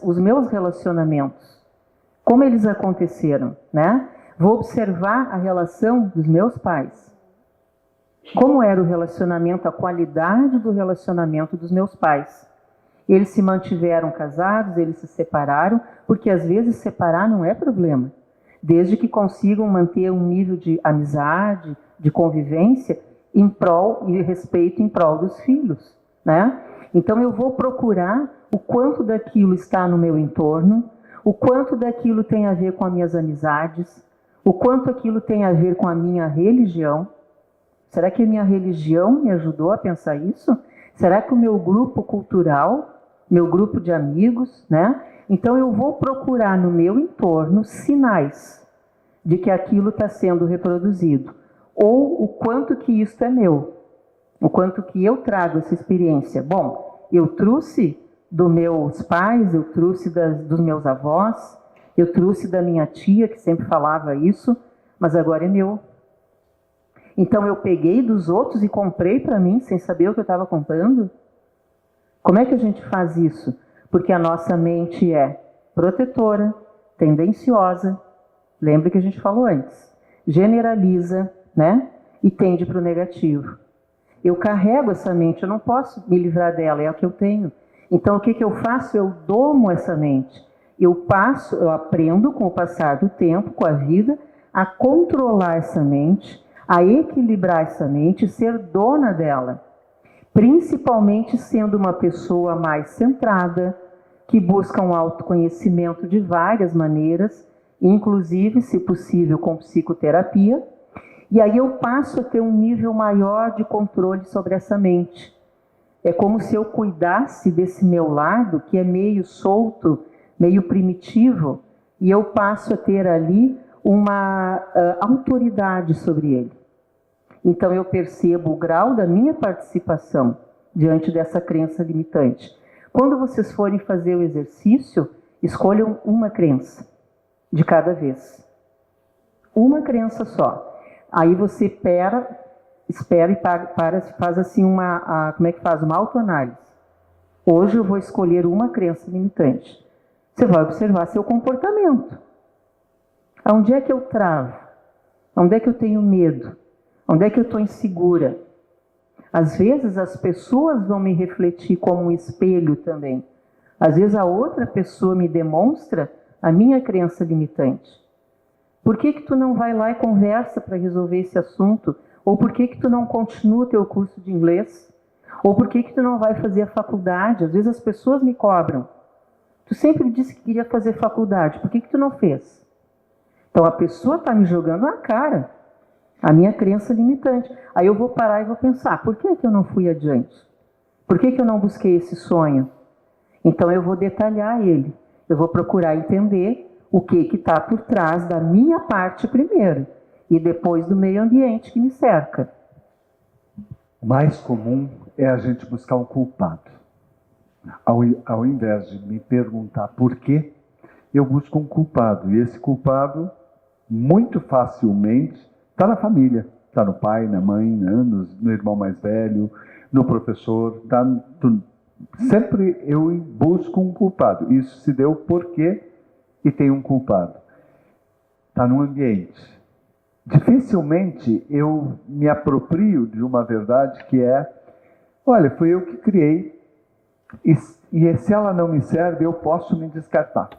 Os meus relacionamentos, como eles aconteceram, né? Vou observar a relação dos meus pais. Como era o relacionamento, a qualidade do relacionamento dos meus pais. Eles se mantiveram casados, eles se separaram, porque às vezes separar não é problema, desde que consigam manter um nível de amizade, de convivência, em prol e respeito em prol dos filhos, né? Então eu vou procurar o quanto daquilo está no meu entorno, o quanto daquilo tem a ver com as minhas amizades, o quanto aquilo tem a ver com a minha religião. Será que a minha religião me ajudou a pensar isso? Será que o meu grupo cultural, meu grupo de amigos, né? Então eu vou procurar no meu entorno sinais de que aquilo está sendo reproduzido. Ou o quanto que isso é meu, o quanto que eu trago essa experiência. Bom, eu trouxe dos meus pais, eu trouxe dos meus avós, Eu trouxe da minha tia, que sempre falava isso, mas agora é meu. Então eu peguei dos outros e comprei para mim, sem saber o que eu estava comprando? Como é que a gente faz isso? Porque a nossa mente é protetora, tendenciosa, lembra que a gente falou antes, generaliza, né? E tende para o negativo. Eu carrego essa mente, eu não posso me livrar dela, é o que eu tenho. Então o que eu faço? Eu domo essa mente. Eu aprendo com o passar do tempo, com a vida, a controlar essa mente, a equilibrar essa mente, ser dona dela. Principalmente sendo uma pessoa mais centrada, que busca um autoconhecimento de várias maneiras, inclusive, se possível, com psicoterapia. E aí eu passo a ter um nível maior de controle sobre essa mente. É como se eu cuidasse desse meu lado, que é meio solto, meio primitivo, e eu passo a ter ali uma autoridade sobre ele. Então eu percebo o grau da minha participação diante dessa crença limitante. Quando vocês forem fazer o exercício, escolham uma crença de cada vez. Uma crença só. Aí você espera e faz assim como é que faz? Uma autoanálise. Hoje eu vou escolher uma crença limitante. Você vai observar seu comportamento. Onde é que eu travo? Onde é que eu tenho medo? Onde é que eu estou insegura? Às vezes as pessoas vão me refletir como um espelho também. Às vezes a outra pessoa me demonstra a minha crença limitante. Por que tu não vai lá e conversa para resolver esse assunto? Ou por que tu não continua o teu curso de inglês? Ou por que tu não vai fazer a faculdade? Às vezes as pessoas me cobram. Tu sempre disse que queria fazer faculdade, por que tu não fez? Então a pessoa está me jogando na cara a minha crença limitante. Aí eu vou parar e vou pensar, por que eu não fui adiante? Por que eu não busquei esse sonho? Então eu vou detalhar ele. Eu vou procurar entender o que está por trás da minha parte primeiro e depois do meio ambiente que me cerca. O mais comum é a gente buscar um culpado. Ao invés de me perguntar por quê, eu busco um culpado. E esse culpado, muito facilmente, está na família. Está no pai, na mãe, no irmão mais velho, no professor. Sempre eu busco um culpado. Isso se deu porque e tem um culpado. Está no ambiente. Dificilmente eu me aproprio de uma verdade que é, olha, fui eu que criei, e se ela não me serve, eu posso me descartar.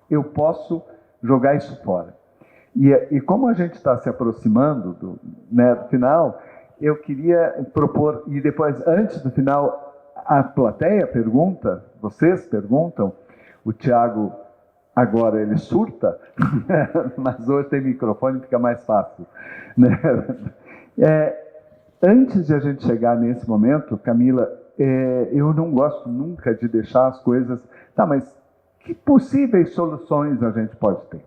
Eu posso jogar isso fora. E como a gente está se aproximando do final, eu queria propor, e depois, antes do final, a plateia pergunta, vocês perguntam, o Tiago agora ele surta, mas hoje tem microfone, fica mais fácil. Né? Antes de a gente chegar nesse momento, Camila, eu não gosto nunca de deixar as coisas... Tá, mas que possíveis soluções a gente pode ter?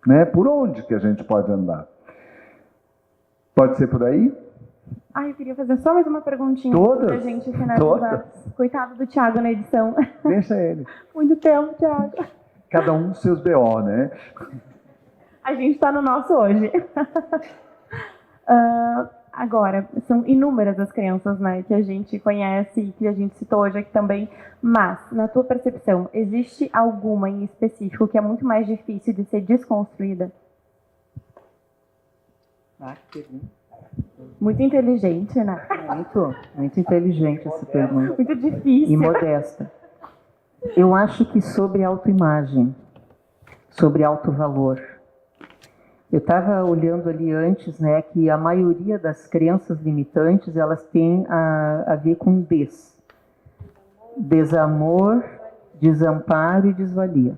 Né? Por onde que a gente pode andar? Pode ser por aí? Eu queria fazer só mais uma perguntinha para a gente finalizar. Todas? Coitado do Thiago na edição. Deixa ele. Muito tempo, Thiago. Cada um seus BO, né? A gente está no nosso hoje. Agora, são inúmeras as crenças, né, que a gente conhece e que a gente citou hoje aqui também. Mas, na tua percepção, existe alguma em específico que é muito mais difícil de ser desconstruída? Que pergunta. Muito inteligente, né? Muito inteligente essa pergunta. Muito difícil. E modesta. Eu acho que sobre autoimagem, sobre autovalor. Eu estava olhando ali antes, né, que a maioria das crenças limitantes, elas têm a ver com desamor, desamparo e desvalia.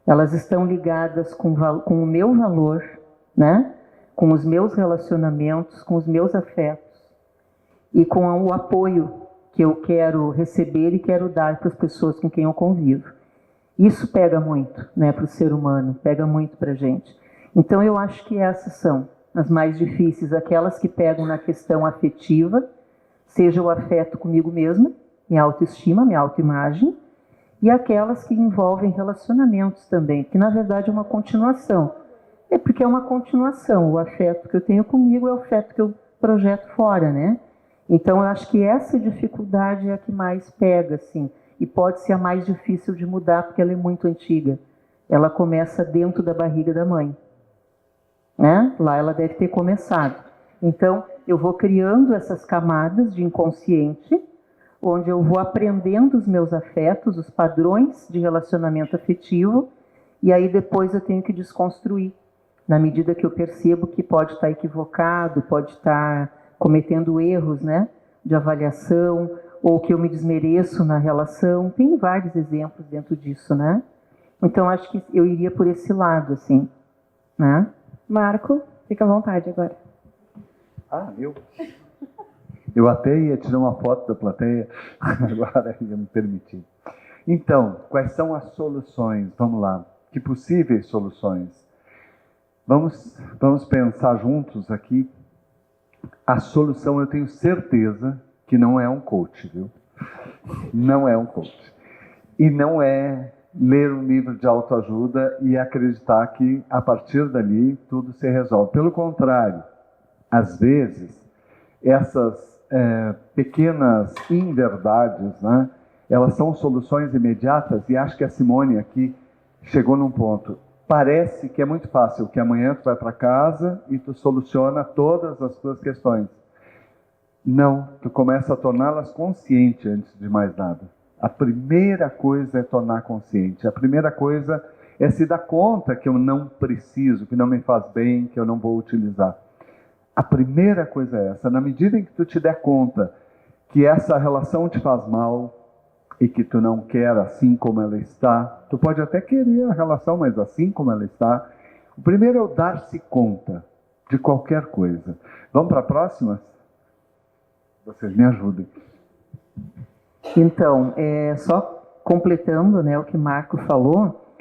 Elas estão ligadas com o meu valor, né, com os meus relacionamentos, com os meus afetos e com o apoio que eu quero receber e quero dar para as pessoas com quem eu convivo. Isso pega muito, né, para o ser humano, pega muito para a gente. Então eu acho que essas são as mais difíceis, aquelas que pegam na questão afetiva, seja o afeto comigo mesma, minha autoestima, minha autoimagem, e aquelas que envolvem relacionamentos também, que na verdade é uma continuação. É porque é uma continuação, o afeto que eu tenho comigo é o afeto que eu projeto fora, né? Então eu acho que essa dificuldade é a que mais pega, assim, e pode ser a mais difícil de mudar, porque ela é muito antiga. Ela começa dentro da barriga da mãe, né? Lá ela deve ter começado. Então, eu vou criando essas camadas de inconsciente, onde eu vou aprendendo os meus afetos, os padrões de relacionamento afetivo, e aí depois eu tenho que desconstruir, na medida que eu percebo que pode estar equivocado, pode estar cometendo erros, né, de avaliação, ou que eu me desmereço na relação. Tem vários exemplos dentro disso, né? Então, acho que eu iria por esse lado, assim, né? Marco, fica à vontade agora. Eu até ia tirar uma foto da plateia, agora ia me permitir. Então, quais são as soluções? Vamos lá. Que possíveis soluções? Vamos pensar juntos aqui. A solução, eu tenho certeza que não é um coach, viu? Não é um coach. E não é ler um livro de autoajuda e acreditar que, a partir dali, tudo se resolve. Pelo contrário, às vezes, essas pequenas inverdades, né, elas são soluções imediatas, e acho que a Simone aqui chegou num ponto. Parece que é muito fácil, que amanhã tu vai para casa e tu soluciona todas as tuas questões. Não, tu começa a torná-las conscientes antes de mais nada. A primeira coisa é tornar consciente. A primeira coisa é se dar conta que eu não preciso, que não me faz bem, que eu não vou utilizar. A primeira coisa é essa. Na medida em que tu te der conta que essa relação te faz mal e que tu não quer assim como ela está, tu pode até querer a relação, mas assim como ela está, o primeiro é o dar-se conta de qualquer coisa. Vamos para a próxima? Vocês me ajudem. Então, só completando, né, o que Marco falou,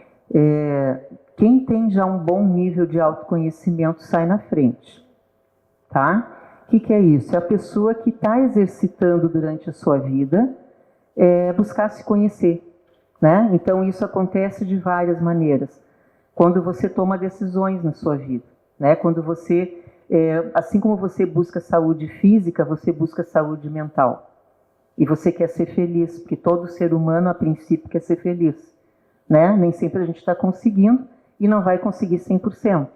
quem tem já um bom nível de autoconhecimento sai na frente, tá? O que é isso? É a pessoa que está exercitando durante a sua vida buscar se conhecer, né? Então, isso acontece de várias maneiras. Quando você toma decisões na sua vida, né? Quando você, assim como você busca saúde física, você busca saúde mental. E você quer ser feliz, porque todo ser humano, a princípio, quer ser feliz, né? Nem sempre a gente está conseguindo e não vai conseguir 100%.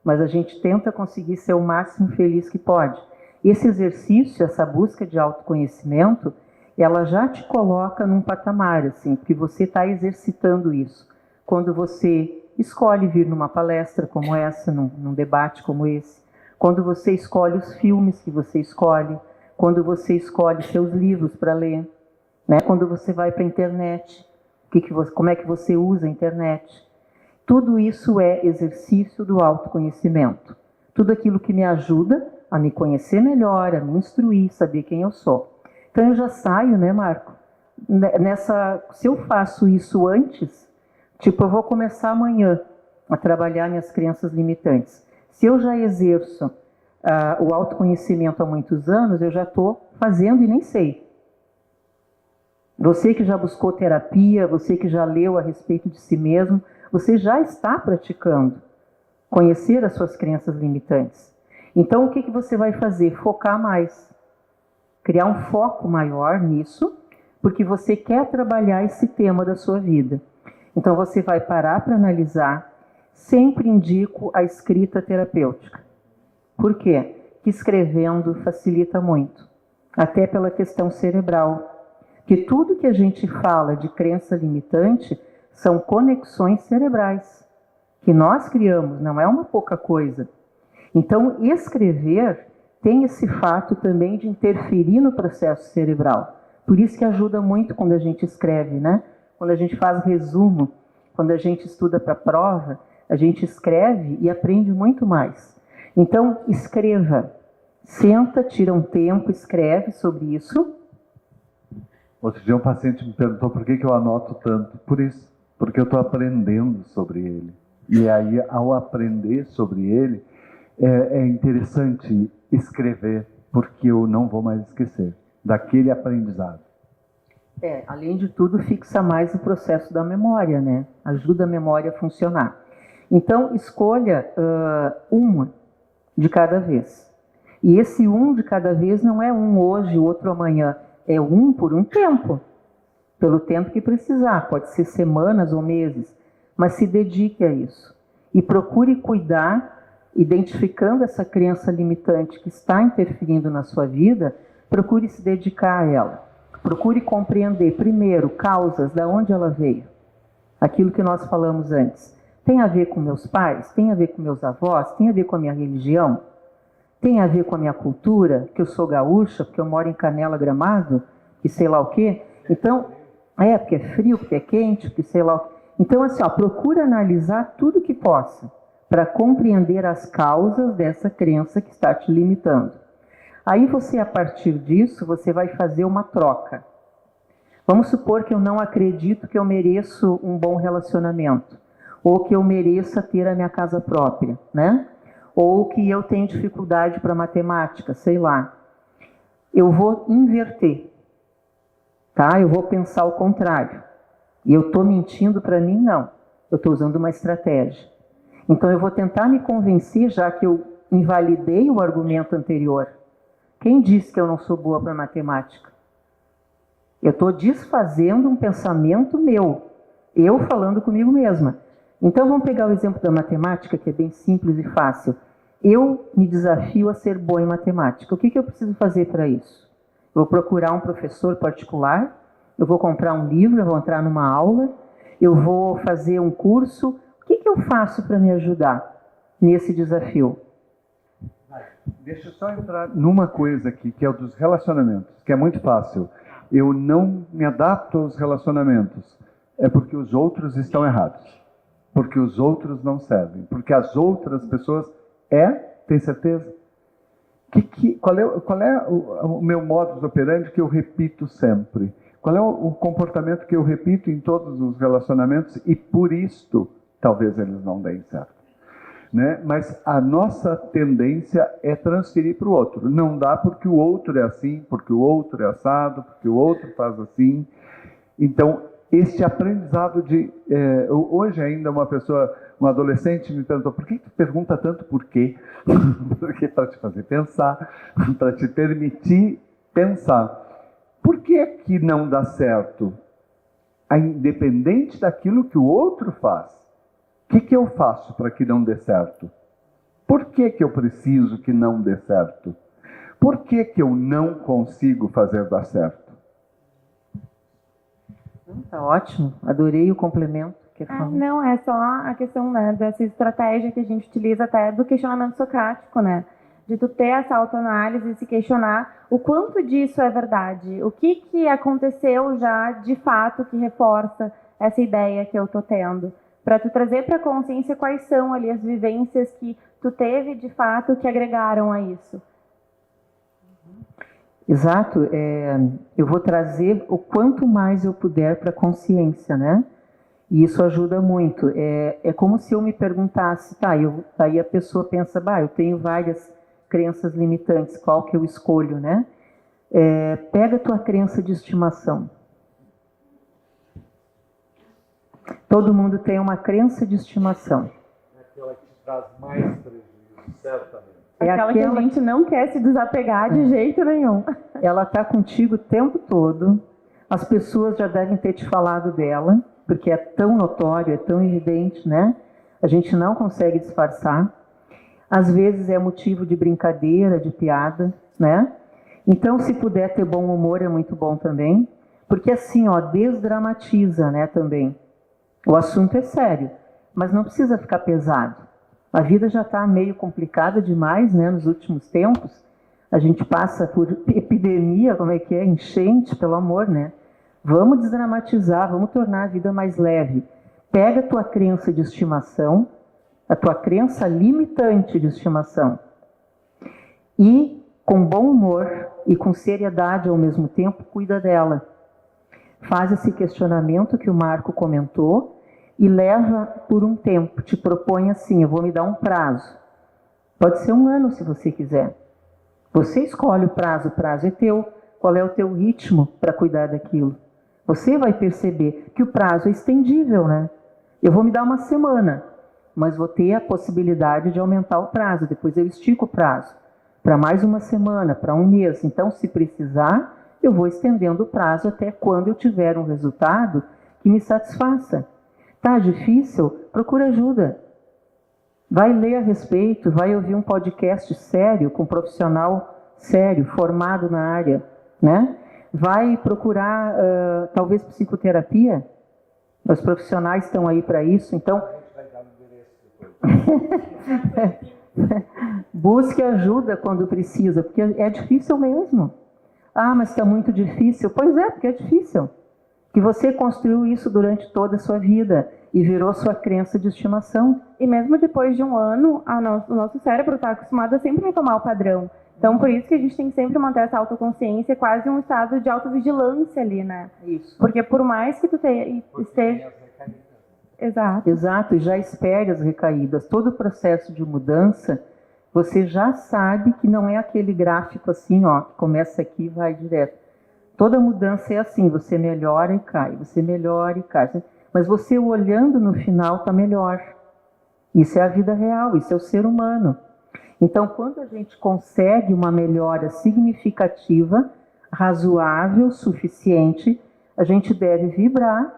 Mas a gente tenta conseguir ser o máximo feliz que pode. Esse exercício, essa busca de autoconhecimento, ela já te coloca num patamar, assim, porque você está exercitando isso. Quando você escolhe vir numa palestra como essa, num debate como esse, quando você escolhe os filmes que você escolhe, quando você escolhe seus livros para ler, né? Quando você vai para a internet, como é que você usa a internet. Tudo isso é exercício do autoconhecimento. Tudo aquilo que me ajuda a me conhecer melhor, a me instruir, saber quem eu sou. Então eu já saio, né, Marco? Se eu faço isso antes, tipo, eu vou começar amanhã a trabalhar minhas crenças limitantes. Se eu já exerço o autoconhecimento há muitos anos, eu já estou fazendo e nem sei. Você que já buscou terapia, você que já leu a respeito de si mesmo, você já está praticando conhecer as suas crenças limitantes. Então, o que você vai fazer? Focar mais. Criar um foco maior nisso, porque você quer trabalhar esse tema da sua vida. Então, você vai parar para analisar. Sempre indico a escrita terapêutica. Por quê? Que escrevendo facilita muito. Até pela questão cerebral. Que tudo que a gente fala de crença limitante são conexões cerebrais. Que nós criamos, não é uma pouca coisa. Então, escrever tem esse fato também de interferir no processo cerebral. Por isso que ajuda muito quando a gente escreve, né? Quando a gente faz resumo, quando a gente estuda para a prova, a gente escreve e aprende muito mais. Então, escreva. Senta, tira um tempo, escreve sobre isso. Outro dia um paciente me perguntou por que eu anoto tanto. Por isso, porque eu estou aprendendo sobre ele. E aí, ao aprender sobre ele, é interessante escrever, porque eu não vou mais esquecer daquele aprendizado. Além de tudo, fixa mais o processo da memória, né? Ajuda a memória a funcionar. Então, escolha uma de cada vez. E esse um de cada vez não é um hoje, o outro amanhã. É um por um tempo. Pelo tempo que precisar. Pode ser semanas ou meses. Mas se dedique a isso. E procure cuidar, identificando essa crença limitante que está interferindo na sua vida, procure se dedicar a ela. Procure compreender, primeiro, causas, de onde ela veio. Aquilo que nós falamos antes. Tem a ver com meus pais? Tem a ver com meus avós? Tem a ver com a minha religião? Tem a ver com a minha cultura? Que eu sou gaúcha, porque eu moro em Canela Gramado, que sei lá o quê. Então, porque é frio, porque é quente, porque sei lá o quê. Então, assim, procura analisar tudo que possa para compreender as causas dessa crença que está te limitando. Aí você, a partir disso, você vai fazer uma troca. Vamos supor que eu não acredito que eu mereço um bom relacionamento, ou que eu mereça ter a minha casa própria, né? Ou que eu tenho dificuldade para matemática, sei lá. Eu vou inverter, tá? Eu vou pensar o contrário. E eu estou mentindo para mim? Não. Eu estou usando uma estratégia. Então eu vou tentar me convencer, já que eu invalidei o argumento anterior. Quem disse que eu não sou boa para matemática? Eu estou desfazendo um pensamento meu. Eu falando comigo mesma. Então vamos pegar o exemplo da matemática, que é bem simples e fácil. Eu me desafio a ser boa em matemática. O que eu preciso fazer para isso? Eu vou procurar um professor particular, eu vou comprar um livro, eu vou entrar numa aula, eu vou fazer um curso. O que eu faço para me ajudar nesse desafio? Deixa eu só entrar numa coisa aqui, que é o dos relacionamentos, que é muito fácil. Eu não me adapto aos relacionamentos. É porque os outros estão errados. Porque os outros não servem. Porque as outras pessoas... Tem certeza? Qual é o meu modus operandi que eu repito sempre? Qual é o comportamento que eu repito em todos os relacionamentos e por isto talvez eles não deem certo? Né? Mas a nossa tendência é transferir para o outro. Não dá porque o outro é assim, porque o outro é assado, porque o outro faz assim. Então, este aprendizado de... hoje ainda um adolescente me perguntou: por que tu pergunta tanto por quê? Porque para te fazer pensar, para te permitir pensar. Por que não dá certo? Independente daquilo que o outro faz, o que eu faço para que não dê certo? Por que eu preciso que não dê certo? Por que eu não consigo fazer dar certo? Tá ótimo, adorei o complemento. Não, é só a questão, né, dessa estratégia que a gente utiliza até do questionamento socrático, né? De tu ter essa autoanálise e se questionar o quanto disso é verdade. O que aconteceu já de fato que reforça essa ideia que eu tô tendo. Para tu trazer para a consciência quais são ali as vivências que tu teve de fato que agregaram a isso. Exato. Eu vou trazer o quanto mais eu puder para a consciência, né? E isso ajuda muito. É como se eu me perguntasse, aí a pessoa pensa, eu tenho várias crenças limitantes, qual que eu escolho, né? Pega a tua crença de estimação. Todo mundo tem uma crença de estimação. É aquela que traz mais prejuízo, certamente. Aquela que a gente não quer se desapegar de jeito nenhum. Ela está contigo o tempo todo. As pessoas já devem ter te falado dela, porque é tão notório, é tão evidente, né? A gente não consegue disfarçar. Às vezes é motivo de brincadeira, de piada, né? Então, se puder ter bom humor, é muito bom também. Porque assim, desdramatiza, né, também. O assunto é sério, mas não precisa ficar pesado. A vida já está meio complicada demais, né, nos últimos tempos. A gente passa por epidemia, enchente, pelo amor, né? Vamos desdramatizar, vamos tornar a vida mais leve. Pega a tua crença de estimação, a tua crença limitante de estimação, e com bom humor e com seriedade ao mesmo tempo, cuida dela. Faz esse questionamento que o Marco comentou e leva por um tempo. Te propõe assim, eu vou me dar um prazo. Pode ser 1 ano se você quiser. Você escolhe o prazo é teu. Qual é o teu ritmo para cuidar daquilo? Você vai perceber que o prazo é estendível, né? Eu vou me dar uma semana, mas vou ter a possibilidade de aumentar o prazo. Depois eu estico o prazo para mais uma semana, para um mês. Então, se precisar, eu vou estendendo o prazo até quando eu tiver um resultado que me satisfaça. Tá difícil? Procura ajuda. Vai ler a respeito, vai ouvir um podcast sério, com um profissional sério, formado na área, né? Vai procurar, talvez, psicoterapia. Os profissionais estão aí para isso, então... Busque ajuda quando precisa, porque é difícil mesmo. Ah, mas está muito difícil. Pois é, porque é difícil. Que você construiu isso durante toda a sua vida e virou sua crença de estimação. E mesmo depois de um ano, o nosso cérebro está acostumado a sempre retomar o padrão. Então, por isso que a gente tem que sempre manter essa autoconsciência, quase um estado de autovigilância ali, né? Isso. Porque por mais que tu esteja... Exato. Exato, e já espere as recaídas. Todo o processo de mudança, você já sabe que não é aquele gráfico assim, ó, que começa aqui e vai direto. Toda mudança é assim, você melhora e cai, você melhora e cai. Mas você olhando no final está melhor. Isso é a vida real, isso é o ser humano. Então, quando a gente consegue uma melhora significativa, razoável, suficiente, a gente deve vibrar,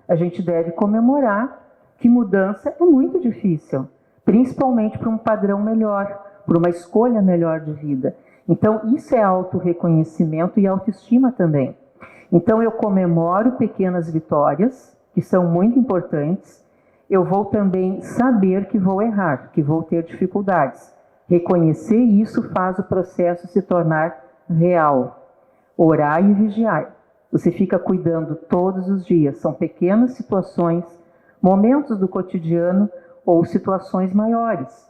a gente deve comemorar que mudança é muito difícil, principalmente para um padrão melhor, para uma escolha melhor de vida. Então, isso é autorreconhecimento e autoestima também. Então, eu comemoro pequenas vitórias, que são muito importantes. Eu vou também saber que vou errar, que vou ter dificuldades. Reconhecer isso faz o processo se tornar real. Orar e vigiar. Você fica cuidando todos os dias. São pequenas situações, momentos do cotidiano ou situações maiores.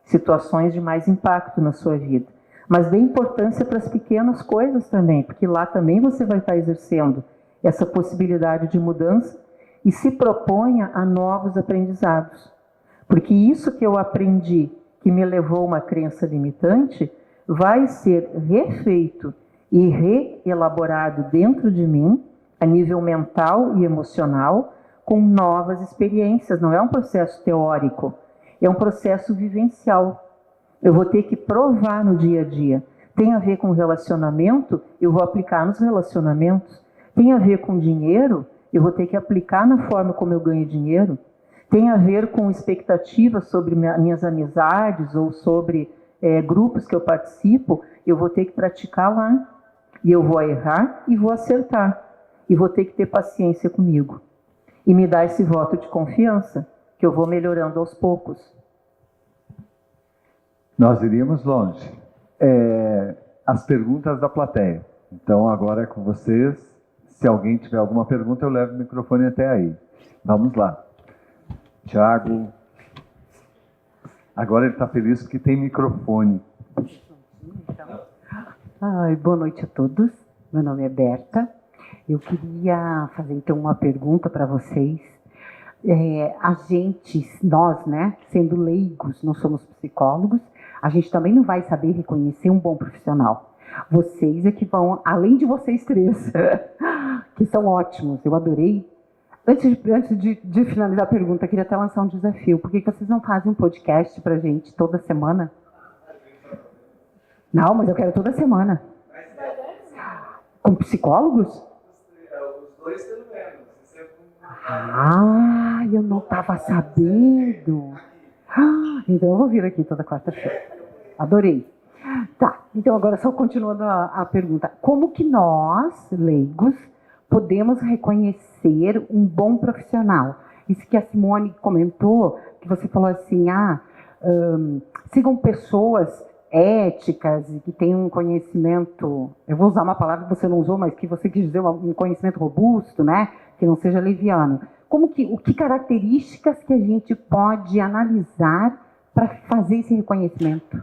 Situações de mais impacto na sua vida. Mas dê importância para as pequenas coisas também, porque lá também você vai estar exercendo essa possibilidade de mudança e se proponha a novos aprendizados. Porque isso que eu aprendi, que me levou a uma crença limitante, vai ser refeito e reelaborado dentro de mim, a nível mental e emocional, com novas experiências. Não é um processo teórico, é um processo vivencial. Eu vou ter que provar no dia a dia. Tem a ver com relacionamento, eu vou aplicar nos relacionamentos. Tem a ver com dinheiro, eu vou ter que aplicar na forma como eu ganho dinheiro. Tem a ver com expectativas sobre minhas amizades ou sobre grupos que eu participo, eu vou ter que praticar lá. E eu vou errar e vou acertar. E vou ter que ter paciência comigo. E me dar esse voto de confiança, que eu vou melhorando aos poucos. Nós iríamos longe. As perguntas da plateia. Então, agora é com vocês. Se alguém tiver alguma pergunta, eu levo o microfone até aí. Vamos lá. Tiago. Agora ele está feliz porque tem microfone. Boa noite a todos. Meu nome é Berta. Eu queria fazer então uma pergunta para vocês. Nós, né, sendo leigos, não somos psicólogos, a gente também não vai saber reconhecer um bom profissional. Vocês é que vão, além de vocês três, que são ótimos, eu adorei. Antes de finalizar a pergunta, eu queria até lançar um desafio. Por que vocês não fazem um podcast para a gente toda semana? Não, mas eu quero toda semana. Com psicólogos? Os dois pelo menos. Eu não estava sabendo. Então eu vou vir aqui toda quarta-feira. Adorei. Tá, então agora só continuando a pergunta. Como que nós, leigos, podemos reconhecer um bom profissional? Isso que a Simone comentou, que você falou assim, sigam pessoas éticas e que tenham um conhecimento, eu vou usar uma palavra que você não usou, mas que você quis dizer, um conhecimento robusto, né? Que não seja leviano. O que características que a gente pode analisar para fazer esse reconhecimento?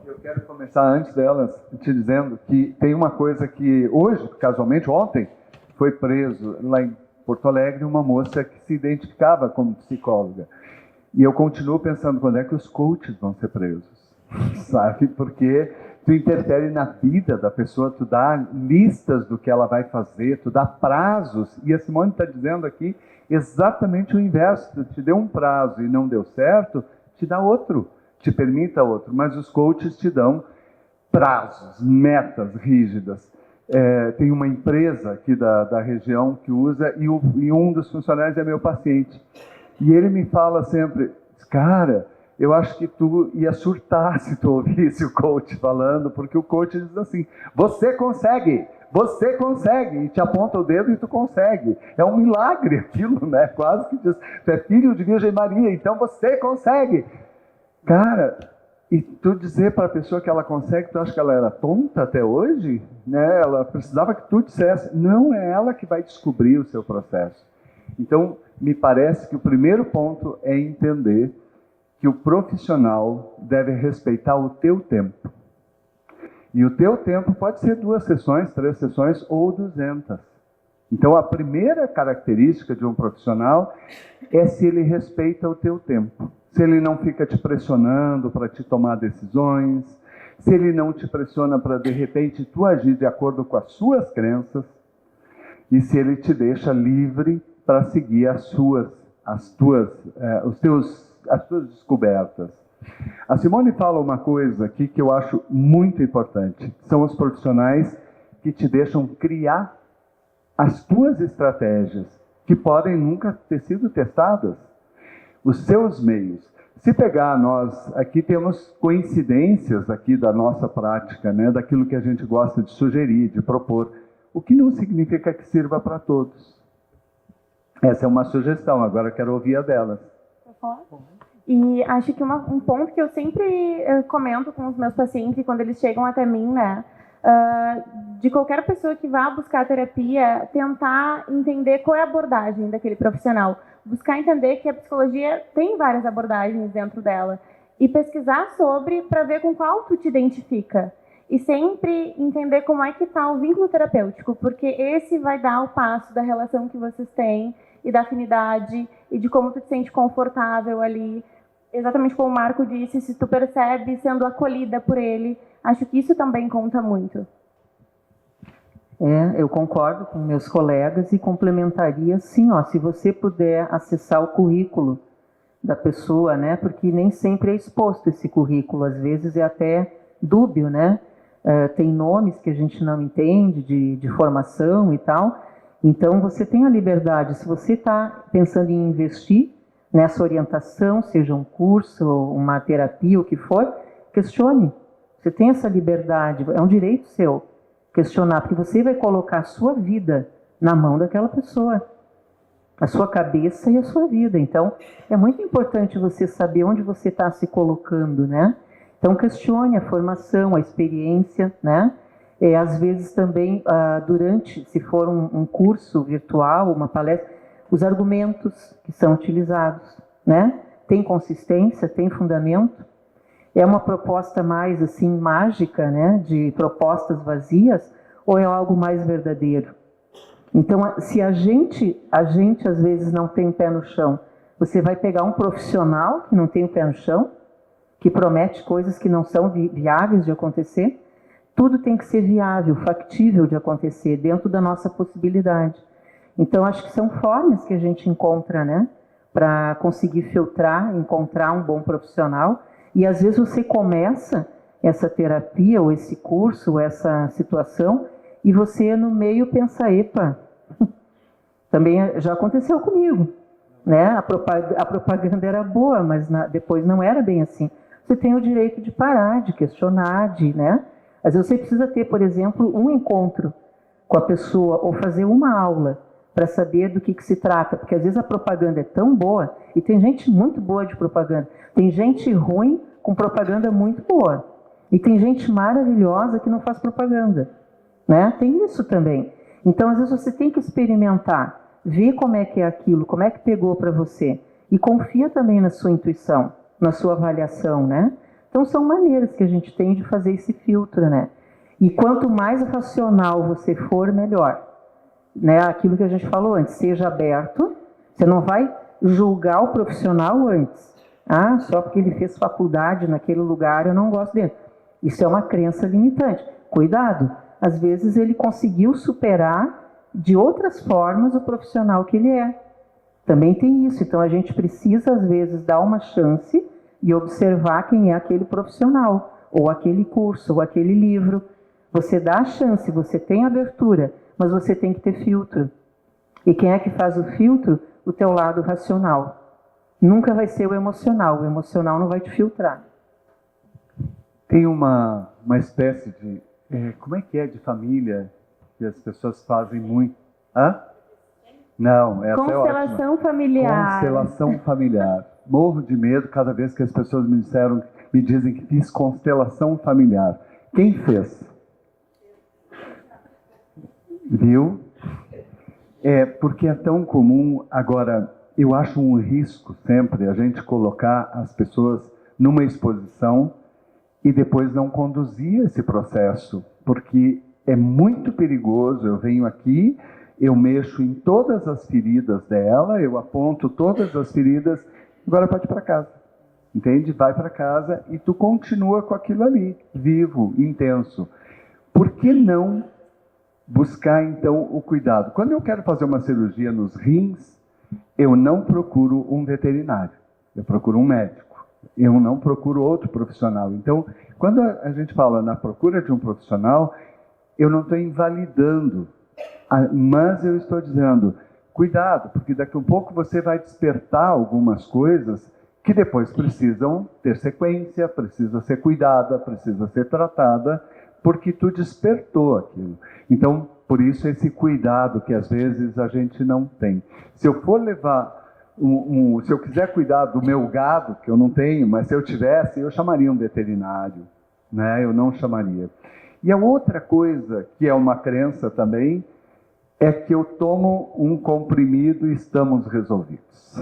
Eu quero começar antes delas te dizendo que tem uma coisa que hoje, casualmente ontem, foi preso lá em Porto Alegre uma moça que se identificava como psicóloga. E eu continuo pensando quando é que os coaches vão ser presos, sabe? Porque tu interfere na vida da pessoa, tu dá listas do que ela vai fazer, tu dá prazos, e a Simone está dizendo aqui exatamente o inverso. Tu te deu um prazo e não deu certo, te dá outro, te permita outro, mas os coaches te dão prazos, metas rígidas. Tem uma empresa aqui da região que usa, e um dos funcionários é meu paciente, e ele me fala sempre, cara, eu acho que tu ia surtar se tu ouvisse o coach falando, porque o coach diz assim, você consegue, e te aponta o dedo e tu consegue. É um milagre aquilo, né? Quase que diz, tu é filho de Virgem Maria, então você consegue. Cara, e tu dizer para a pessoa que ela consegue, tu acha que ela era tonta até hoje? Né? Ela precisava que tu dissesse, não é ela que vai descobrir o seu processo. Então, me parece que o primeiro ponto é entender que o profissional deve respeitar o teu tempo. E o teu tempo pode ser 2 sessões, 3 sessões ou 200. Então, a primeira característica de um profissional é se ele respeita o teu tempo. Se ele não fica te pressionando para te tomar decisões, se ele não te pressiona para, de repente, tu agir de acordo com as suas crenças, e se ele te deixa livre para seguir as tuas descobertas. A Simone fala uma coisa aqui que eu acho muito importante. São os profissionais que te deixam criar as tuas estratégias, que podem nunca ter sido testadas. Os seus meios. Se pegar, nós aqui temos coincidências aqui da nossa prática, né, daquilo que a gente gosta de sugerir, de propor, o que não significa que sirva para todos. Essa é uma sugestão, agora eu quero ouvir a delas. E acho que um ponto que eu sempre comento com os meus pacientes quando eles chegam até mim, né, de qualquer pessoa que vá buscar terapia, tentar entender qual é a abordagem daquele profissional. Buscar entender que a psicologia tem várias abordagens dentro dela. E pesquisar sobre para ver com qual tu te identifica. E sempre entender como é que está o vínculo terapêutico, porque esse vai dar o passo da relação que vocês têm e da afinidade e de como tu te sente confortável ali. Exatamente como o Marco disse, se tu percebe sendo acolhida por ele, acho que isso também conta muito. Eu concordo com meus colegas e complementaria sim, se você puder acessar o currículo da pessoa, né, porque nem sempre é exposto esse currículo, às vezes é até dúbio, né, tem nomes que a gente não entende de formação e tal, então você tem a liberdade, se você está pensando em investir nessa orientação, seja um curso, uma terapia, o que for, questione, você tem essa liberdade, é um direito seu. Questionar, porque você vai colocar a sua vida na mão daquela pessoa, a sua cabeça e a sua vida. Então, é muito importante você saber onde você está se colocando, né? Então, questione a formação, a experiência, né? Às vezes também, durante, se for um curso virtual, uma palestra, os argumentos que são utilizados, né? Tem consistência, tem fundamento. É uma proposta mais assim mágica, né, de propostas vazias, ou é algo mais verdadeiro? Então, se a gente às vezes não tem pé no chão, você vai pegar um profissional que não tem o pé no chão, que promete coisas que não são viáveis de acontecer. Tudo tem que ser viável, factível de acontecer, dentro da nossa possibilidade. Então, acho que são formas que a gente encontra, né, para conseguir filtrar, encontrar um bom profissional. E às vezes você começa essa terapia, ou esse curso, ou essa situação, e você no meio pensa, epa, também já aconteceu comigo, né? A propaganda era boa, mas depois não era bem assim. Você tem o direito de parar, de questionar, né? Às vezes você precisa ter, por exemplo, um encontro com a pessoa, ou fazer uma aula, para saber do que se trata, porque às vezes a propaganda é tão boa, e tem gente muito boa de propaganda, tem gente ruim com propaganda muito boa, e tem gente maravilhosa que não faz propaganda, né? Tem isso também. Então, às vezes você tem que experimentar, ver como é que é aquilo, como é que pegou para você, e confia também na sua intuição, na sua avaliação, né? Então, são maneiras que a gente tem de fazer esse filtro, né? E quanto mais racional você for, melhor. Né, aquilo que a gente falou antes, seja aberto, você não vai julgar o profissional antes. Só porque ele fez faculdade naquele lugar, eu não gosto dele. Isso é uma crença limitante. Cuidado, às vezes ele conseguiu superar de outras formas o profissional que ele é. Também tem isso. Então a gente precisa, às vezes, dar uma chance e observar quem é aquele profissional, ou aquele curso, ou aquele livro. Você dá a chance, você tem abertura, mas você tem que ter filtro. E quem é que faz o filtro? O teu lado racional. Nunca vai ser o emocional não vai te filtrar. Tem uma espécie de... como é que é de família que as pessoas fazem muito? Hã? Não, essa é ótima. Constelação familiar. Constelação familiar. Morro de medo cada vez que as pessoas me dizem que fiz constelação familiar. Quem fez? Viu? Porque é tão comum. Agora, eu acho um risco sempre a gente colocar as pessoas numa exposição e depois não conduzir esse processo, porque é muito perigoso. Eu venho aqui, eu mexo em todas as feridas dela, eu aponto todas as feridas, agora pode ir para casa, entende? Vai para casa e tu continua com aquilo ali, vivo, intenso. Por que não buscar, então, o cuidado? Quando eu quero fazer uma cirurgia nos rins, eu não procuro um veterinário, eu procuro um médico. Eu não procuro outro profissional. Então, quando a gente fala na procura de um profissional, eu não estou invalidando, mas eu estou dizendo, cuidado, porque daqui a um pouco você vai despertar algumas coisas que depois precisam ter sequência, precisa ser cuidada, precisa ser tratada, porque tu despertou aquilo. Então, por isso esse cuidado que às vezes a gente não tem. Se eu for levar se eu quiser cuidar do meu gado, que eu não tenho, mas se eu tivesse, eu chamaria um veterinário, né? Eu não chamaria. E a outra coisa, que é uma crença também, é que eu tomo um comprimido e estamos resolvidos.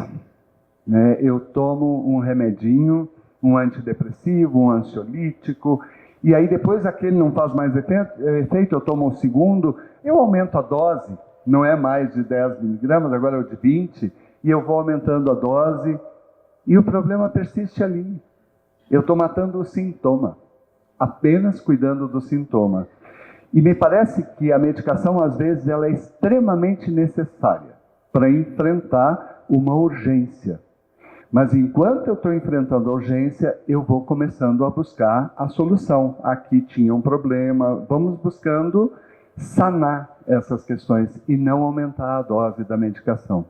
Né? Eu tomo um remedinho, um antidepressivo, um ansiolítico, e aí depois aquele não faz mais efeito, eu tomo um segundo, eu aumento a dose, não é mais de 10 miligramas, agora é o de 20, e eu vou aumentando a dose, e o problema persiste ali. Eu estou matando o sintoma, apenas cuidando do sintoma. E me parece que a medicação, às vezes, ela é extremamente necessária para enfrentar uma urgência. Mas enquanto eu estou enfrentando a urgência, eu vou começando a buscar a solução. Aqui tinha um problema, vamos buscando sanar essas questões e não aumentar a dose da medicação.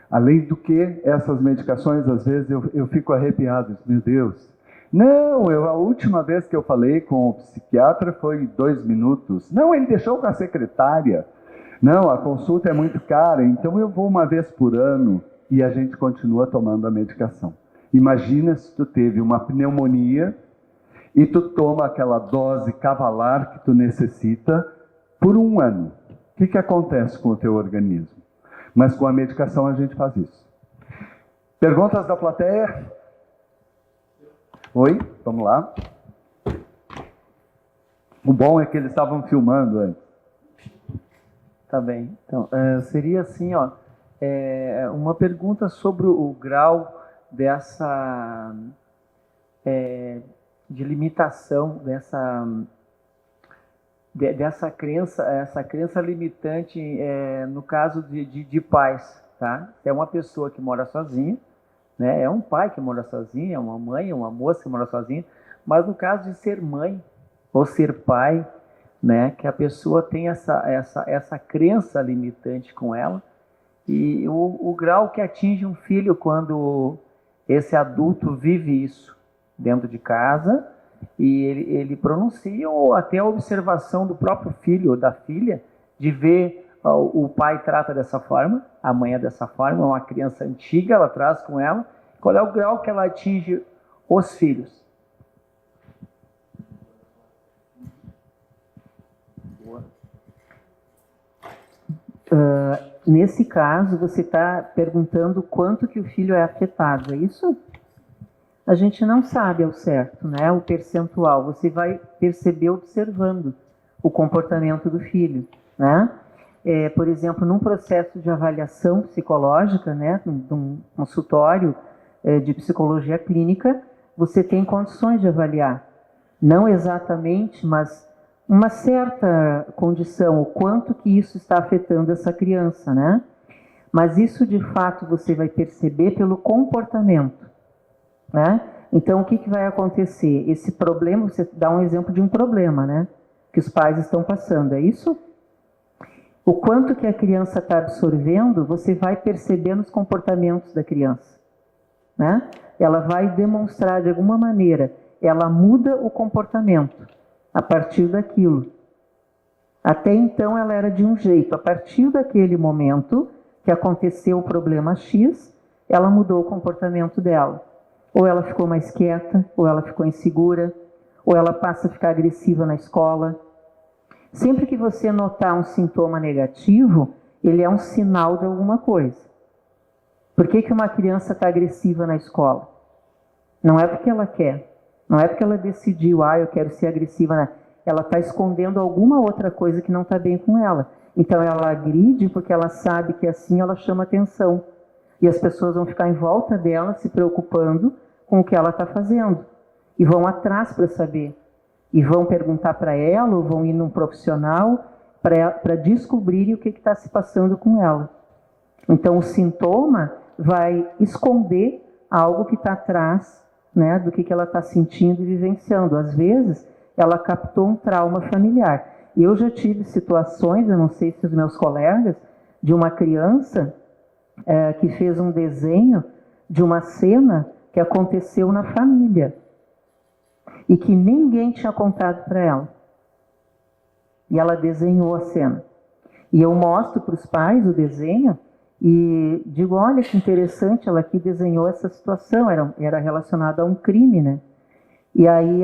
Além do que, essas medicações, às vezes, eu fico arrepiado. Meu Deus. Não, a última vez que eu falei com o psiquiatra foi 2 minutos. Não, ele deixou com a secretária. Não, a consulta é muito cara, então eu vou uma vez por ano e a gente continua tomando a medicação. Imagina se tu teve uma pneumonia e tu toma aquela dose cavalar que tu necessita por 1 ano. O que acontece com o teu organismo? Mas com a medicação a gente faz isso. Perguntas da plateia? Oi, vamos lá. O bom é que eles estavam filmando antes. Tá bem. Então, seria assim, ó, uma pergunta sobre o grau dessa de limitação dessa crença, essa crença limitante no caso de pais, tá? É uma pessoa que mora sozinha, né? É um pai que mora sozinho, é uma mãe, é uma moça que mora sozinha, mas no caso de ser mãe ou ser pai, né? Que a pessoa tem essa crença limitante com ela e o grau que atinge um filho quando esse adulto vive isso dentro de casa. E ele pronuncia, ou até a observação do próprio filho ou da filha, de ver o pai trata dessa forma, a mãe é dessa forma, é uma criança antiga, ela traz com ela. Qual é o grau que ela atinge os filhos? Nesse caso, você está perguntando quanto que o filho é afetado, é isso? A gente não sabe ao certo, né, o percentual. Você vai perceber observando o comportamento do filho, né? Por exemplo, num processo de avaliação psicológica, né, num consultório de psicologia clínica, você tem condições de avaliar. Não exatamente, mas uma certa condição, o quanto que isso está afetando essa criança, né? Mas isso, de fato, você vai perceber pelo comportamento, né? Então, o que vai acontecer? Esse problema, você dá um exemplo de um problema, né? Que os pais estão passando, é isso? O quanto que a criança está absorvendo, você vai perceber nos comportamentos da criança, né? Ela vai demonstrar de alguma maneira, ela muda o comportamento a partir daquilo. Até então ela era de um jeito, a partir daquele momento que aconteceu o problema X, ela mudou o comportamento dela. Ou ela ficou mais quieta, ou ela ficou insegura, ou ela passa a ficar agressiva na escola. Sempre que você notar um sintoma negativo, ele é um sinal de alguma coisa. Por que uma criança está agressiva na escola? Não é porque ela quer, não é porque ela decidiu, eu quero ser agressiva, né? Ela está escondendo alguma outra coisa que não está bem com ela. Então ela agride porque ela sabe que assim ela chama atenção. E as pessoas vão ficar em volta dela se preocupando com o que ela está fazendo. E vão atrás para saber. E vão perguntar para ela, ou vão ir num profissional para descobrir o que está se passando com ela. Então o sintoma vai esconder algo que está atrás, né, do que ela está sentindo e vivenciando. Às vezes ela captou um trauma familiar. Eu já tive situações, eu não sei se os meus colegas, de uma criança que fez um desenho de uma cena que aconteceu na família e que ninguém tinha contado para ela. E ela desenhou a cena. E eu mostro para os pais o desenho e digo, olha que interessante, ela aqui desenhou essa situação, era relacionada a um crime, né? E aí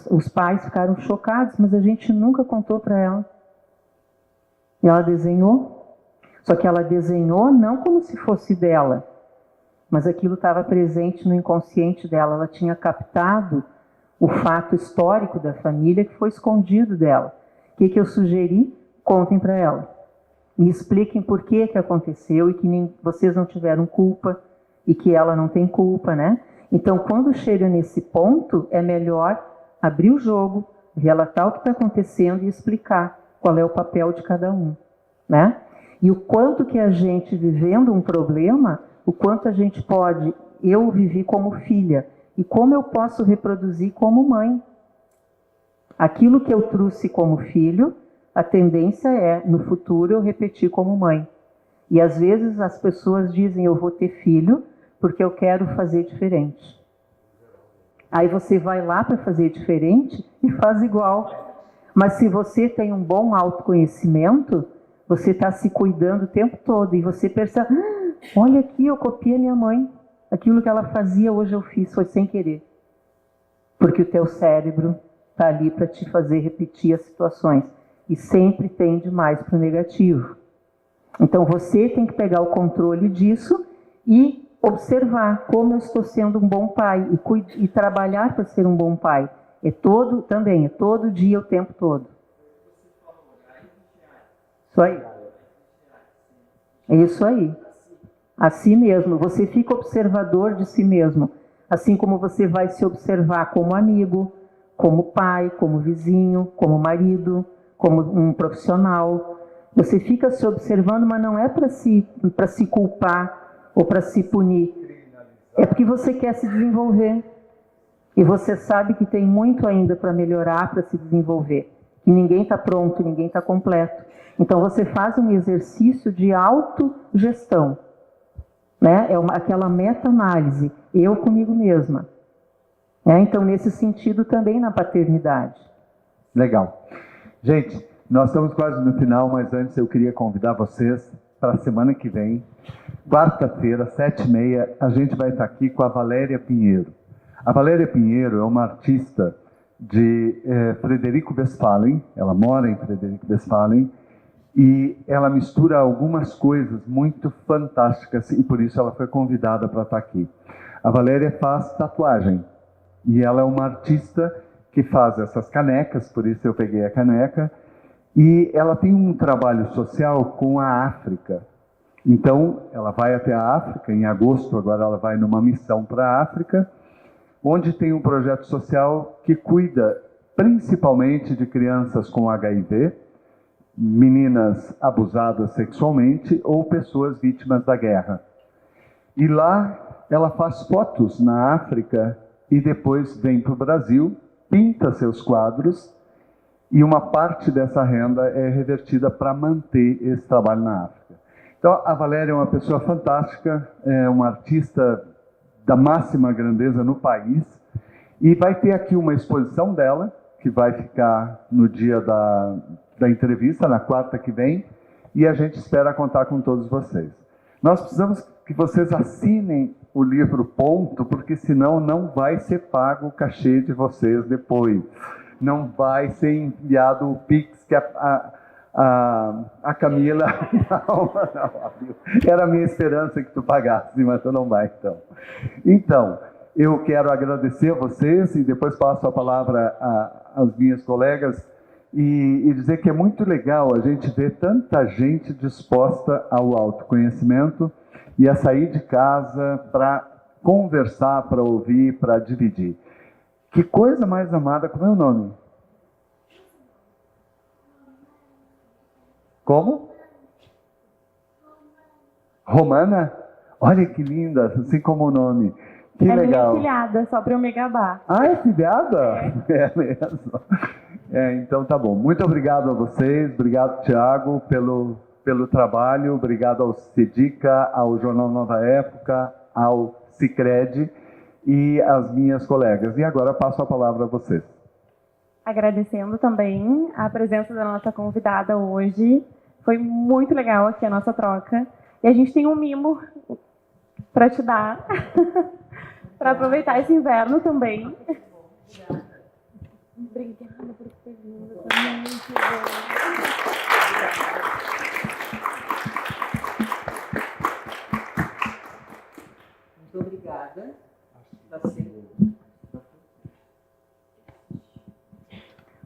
os pais ficaram chocados, mas a gente nunca contou para ela. E ela desenhou, só que ela desenhou não como se fosse dela, mas aquilo estava presente no inconsciente dela. Ela tinha captado o fato histórico da família que foi escondido dela. O que eu sugeri? Contem para ela. Me expliquem por que aconteceu e que vocês não tiveram culpa e que ela não tem culpa, né? Então, quando chega nesse ponto, é melhor abrir o jogo, relatar o que está acontecendo e explicar qual é o papel de cada um, né? E o quanto que a gente, vivendo um problema, o quanto a gente pode, eu vivi como filha, e como eu posso reproduzir como mãe. Aquilo que eu trouxe como filho, a tendência é, no futuro, eu repetir como mãe. E às vezes as pessoas dizem, eu vou ter filho, porque eu quero fazer diferente. Aí você vai lá para fazer diferente e faz igual. Mas se você tem um bom autoconhecimento, você está se cuidando o tempo todo e você percebe, olha aqui, eu copiei a minha mãe. Aquilo que ela fazia, hoje eu fiz, foi sem querer. Porque o teu cérebro está ali para te fazer repetir as situações. E sempre tende mais para o negativo. Então você tem que pegar o controle disso e observar como eu estou sendo um bom pai e trabalhar para ser um bom pai. É todo dia, o tempo todo. Isso aí. É isso aí. Assim mesmo, você fica observador de si mesmo. Assim como você vai se observar como amigo, como pai, como vizinho, como marido, como um profissional. Você fica se observando, mas não é para se culpar ou para se punir. É porque você quer se desenvolver. E você sabe que tem muito ainda para melhorar, para se desenvolver. Que ninguém está pronto, ninguém está completo. Então você faz um exercício de autogestão. Né? Aquela meta-análise, eu comigo mesma. Então, nesse sentido, também na paternidade. Legal. Gente, nós estamos quase no final, mas antes eu queria convidar vocês para a semana que vem, quarta-feira, 7h30, a gente vai estar aqui com a Valéria Pinheiro. A Valéria Pinheiro é uma artista de Frederico Westphalen, ela mora em Frederico Westphalen, e ela mistura algumas coisas muito fantásticas, e por isso ela foi convidada para estar aqui. A Valéria faz tatuagem, e ela é uma artista que faz essas canecas, por isso eu peguei a caneca, e ela tem um trabalho social com a África. Então, ela vai até a África, em agosto agora ela vai numa missão para a África, onde tem um projeto social que cuida principalmente de crianças com HIV, meninas abusadas sexualmente ou pessoas vítimas da guerra. E lá ela faz fotos na África e depois vem para o Brasil, pinta seus quadros e uma parte dessa renda é revertida para manter esse trabalho na África. Então, a Valéria é uma pessoa fantástica, é uma artista da máxima grandeza no país e vai ter aqui uma exposição dela, que vai ficar no dia da entrevista, na quarta que vem, e a gente espera contar com todos vocês. Nós precisamos que vocês assinem o livro ponto, porque senão não vai ser pago o cachê de vocês depois. Não vai ser enviado o Pix que a Camila... Não, era a minha esperança que tu pagasse, mas tu não vai, então. Então, eu quero agradecer a vocês e depois passo a palavra às minhas colegas e dizer que é muito legal a gente ver tanta gente disposta ao autoconhecimento e a sair de casa para conversar, para ouvir, para dividir. Que coisa mais amada, como é o nome? Como? Romana? Olha que linda, assim como o nome. Que legal. Minha filhada, só para eu me gabar. Ah, é filhada? É mesmo. Então tá bom. Muito obrigado a vocês, obrigado, Tiago, pelo trabalho, obrigado ao Cedica, ao Jornal Nova Época, ao Sicredi e às minhas colegas. E agora passo a palavra a vocês. Agradecendo também a presença da nossa convidada hoje. Foi muito legal aqui a nossa troca. E a gente tem um mimo para te dar, para aproveitar esse inverno também. Obrigada por ter vindo também. Muito obrigada.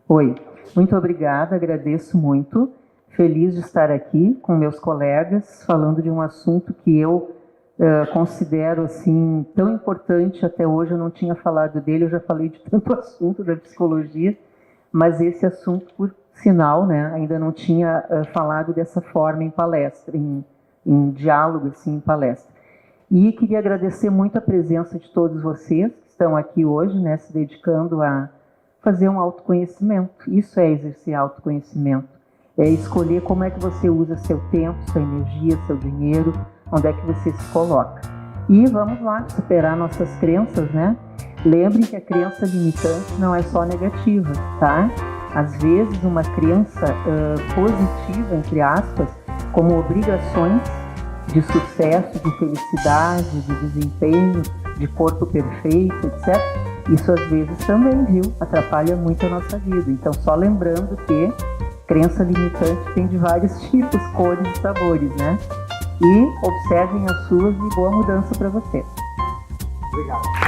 Oi, muito obrigada, agradeço muito. Feliz de estar aqui com meus colegas, falando de um assunto que eu considero assim tão importante. Até hoje eu não tinha falado dele, eu já falei de tanto assunto da psicologia, mas esse assunto, por sinal, né, ainda não tinha falado dessa forma em palestra, em diálogo, assim, em palestra. E queria agradecer muito a presença de todos vocês que estão aqui hoje, né, se dedicando a fazer um autoconhecimento. Isso é exercer autoconhecimento. É escolher como é que você usa seu tempo, sua energia, seu dinheiro, onde é que você se coloca. E vamos lá, superar nossas crenças, né? Lembrem que a crença limitante não é só negativa, tá? Às vezes uma crença positiva, entre aspas, como obrigações de sucesso, de felicidade, de desempenho, de corpo perfeito, etc. Isso às vezes também, viu? Atrapalha muito a nossa vida. Então, só lembrando que crença limitante tem de vários tipos, cores e sabores, né? E observem as suas e boa mudança para você. Obrigado.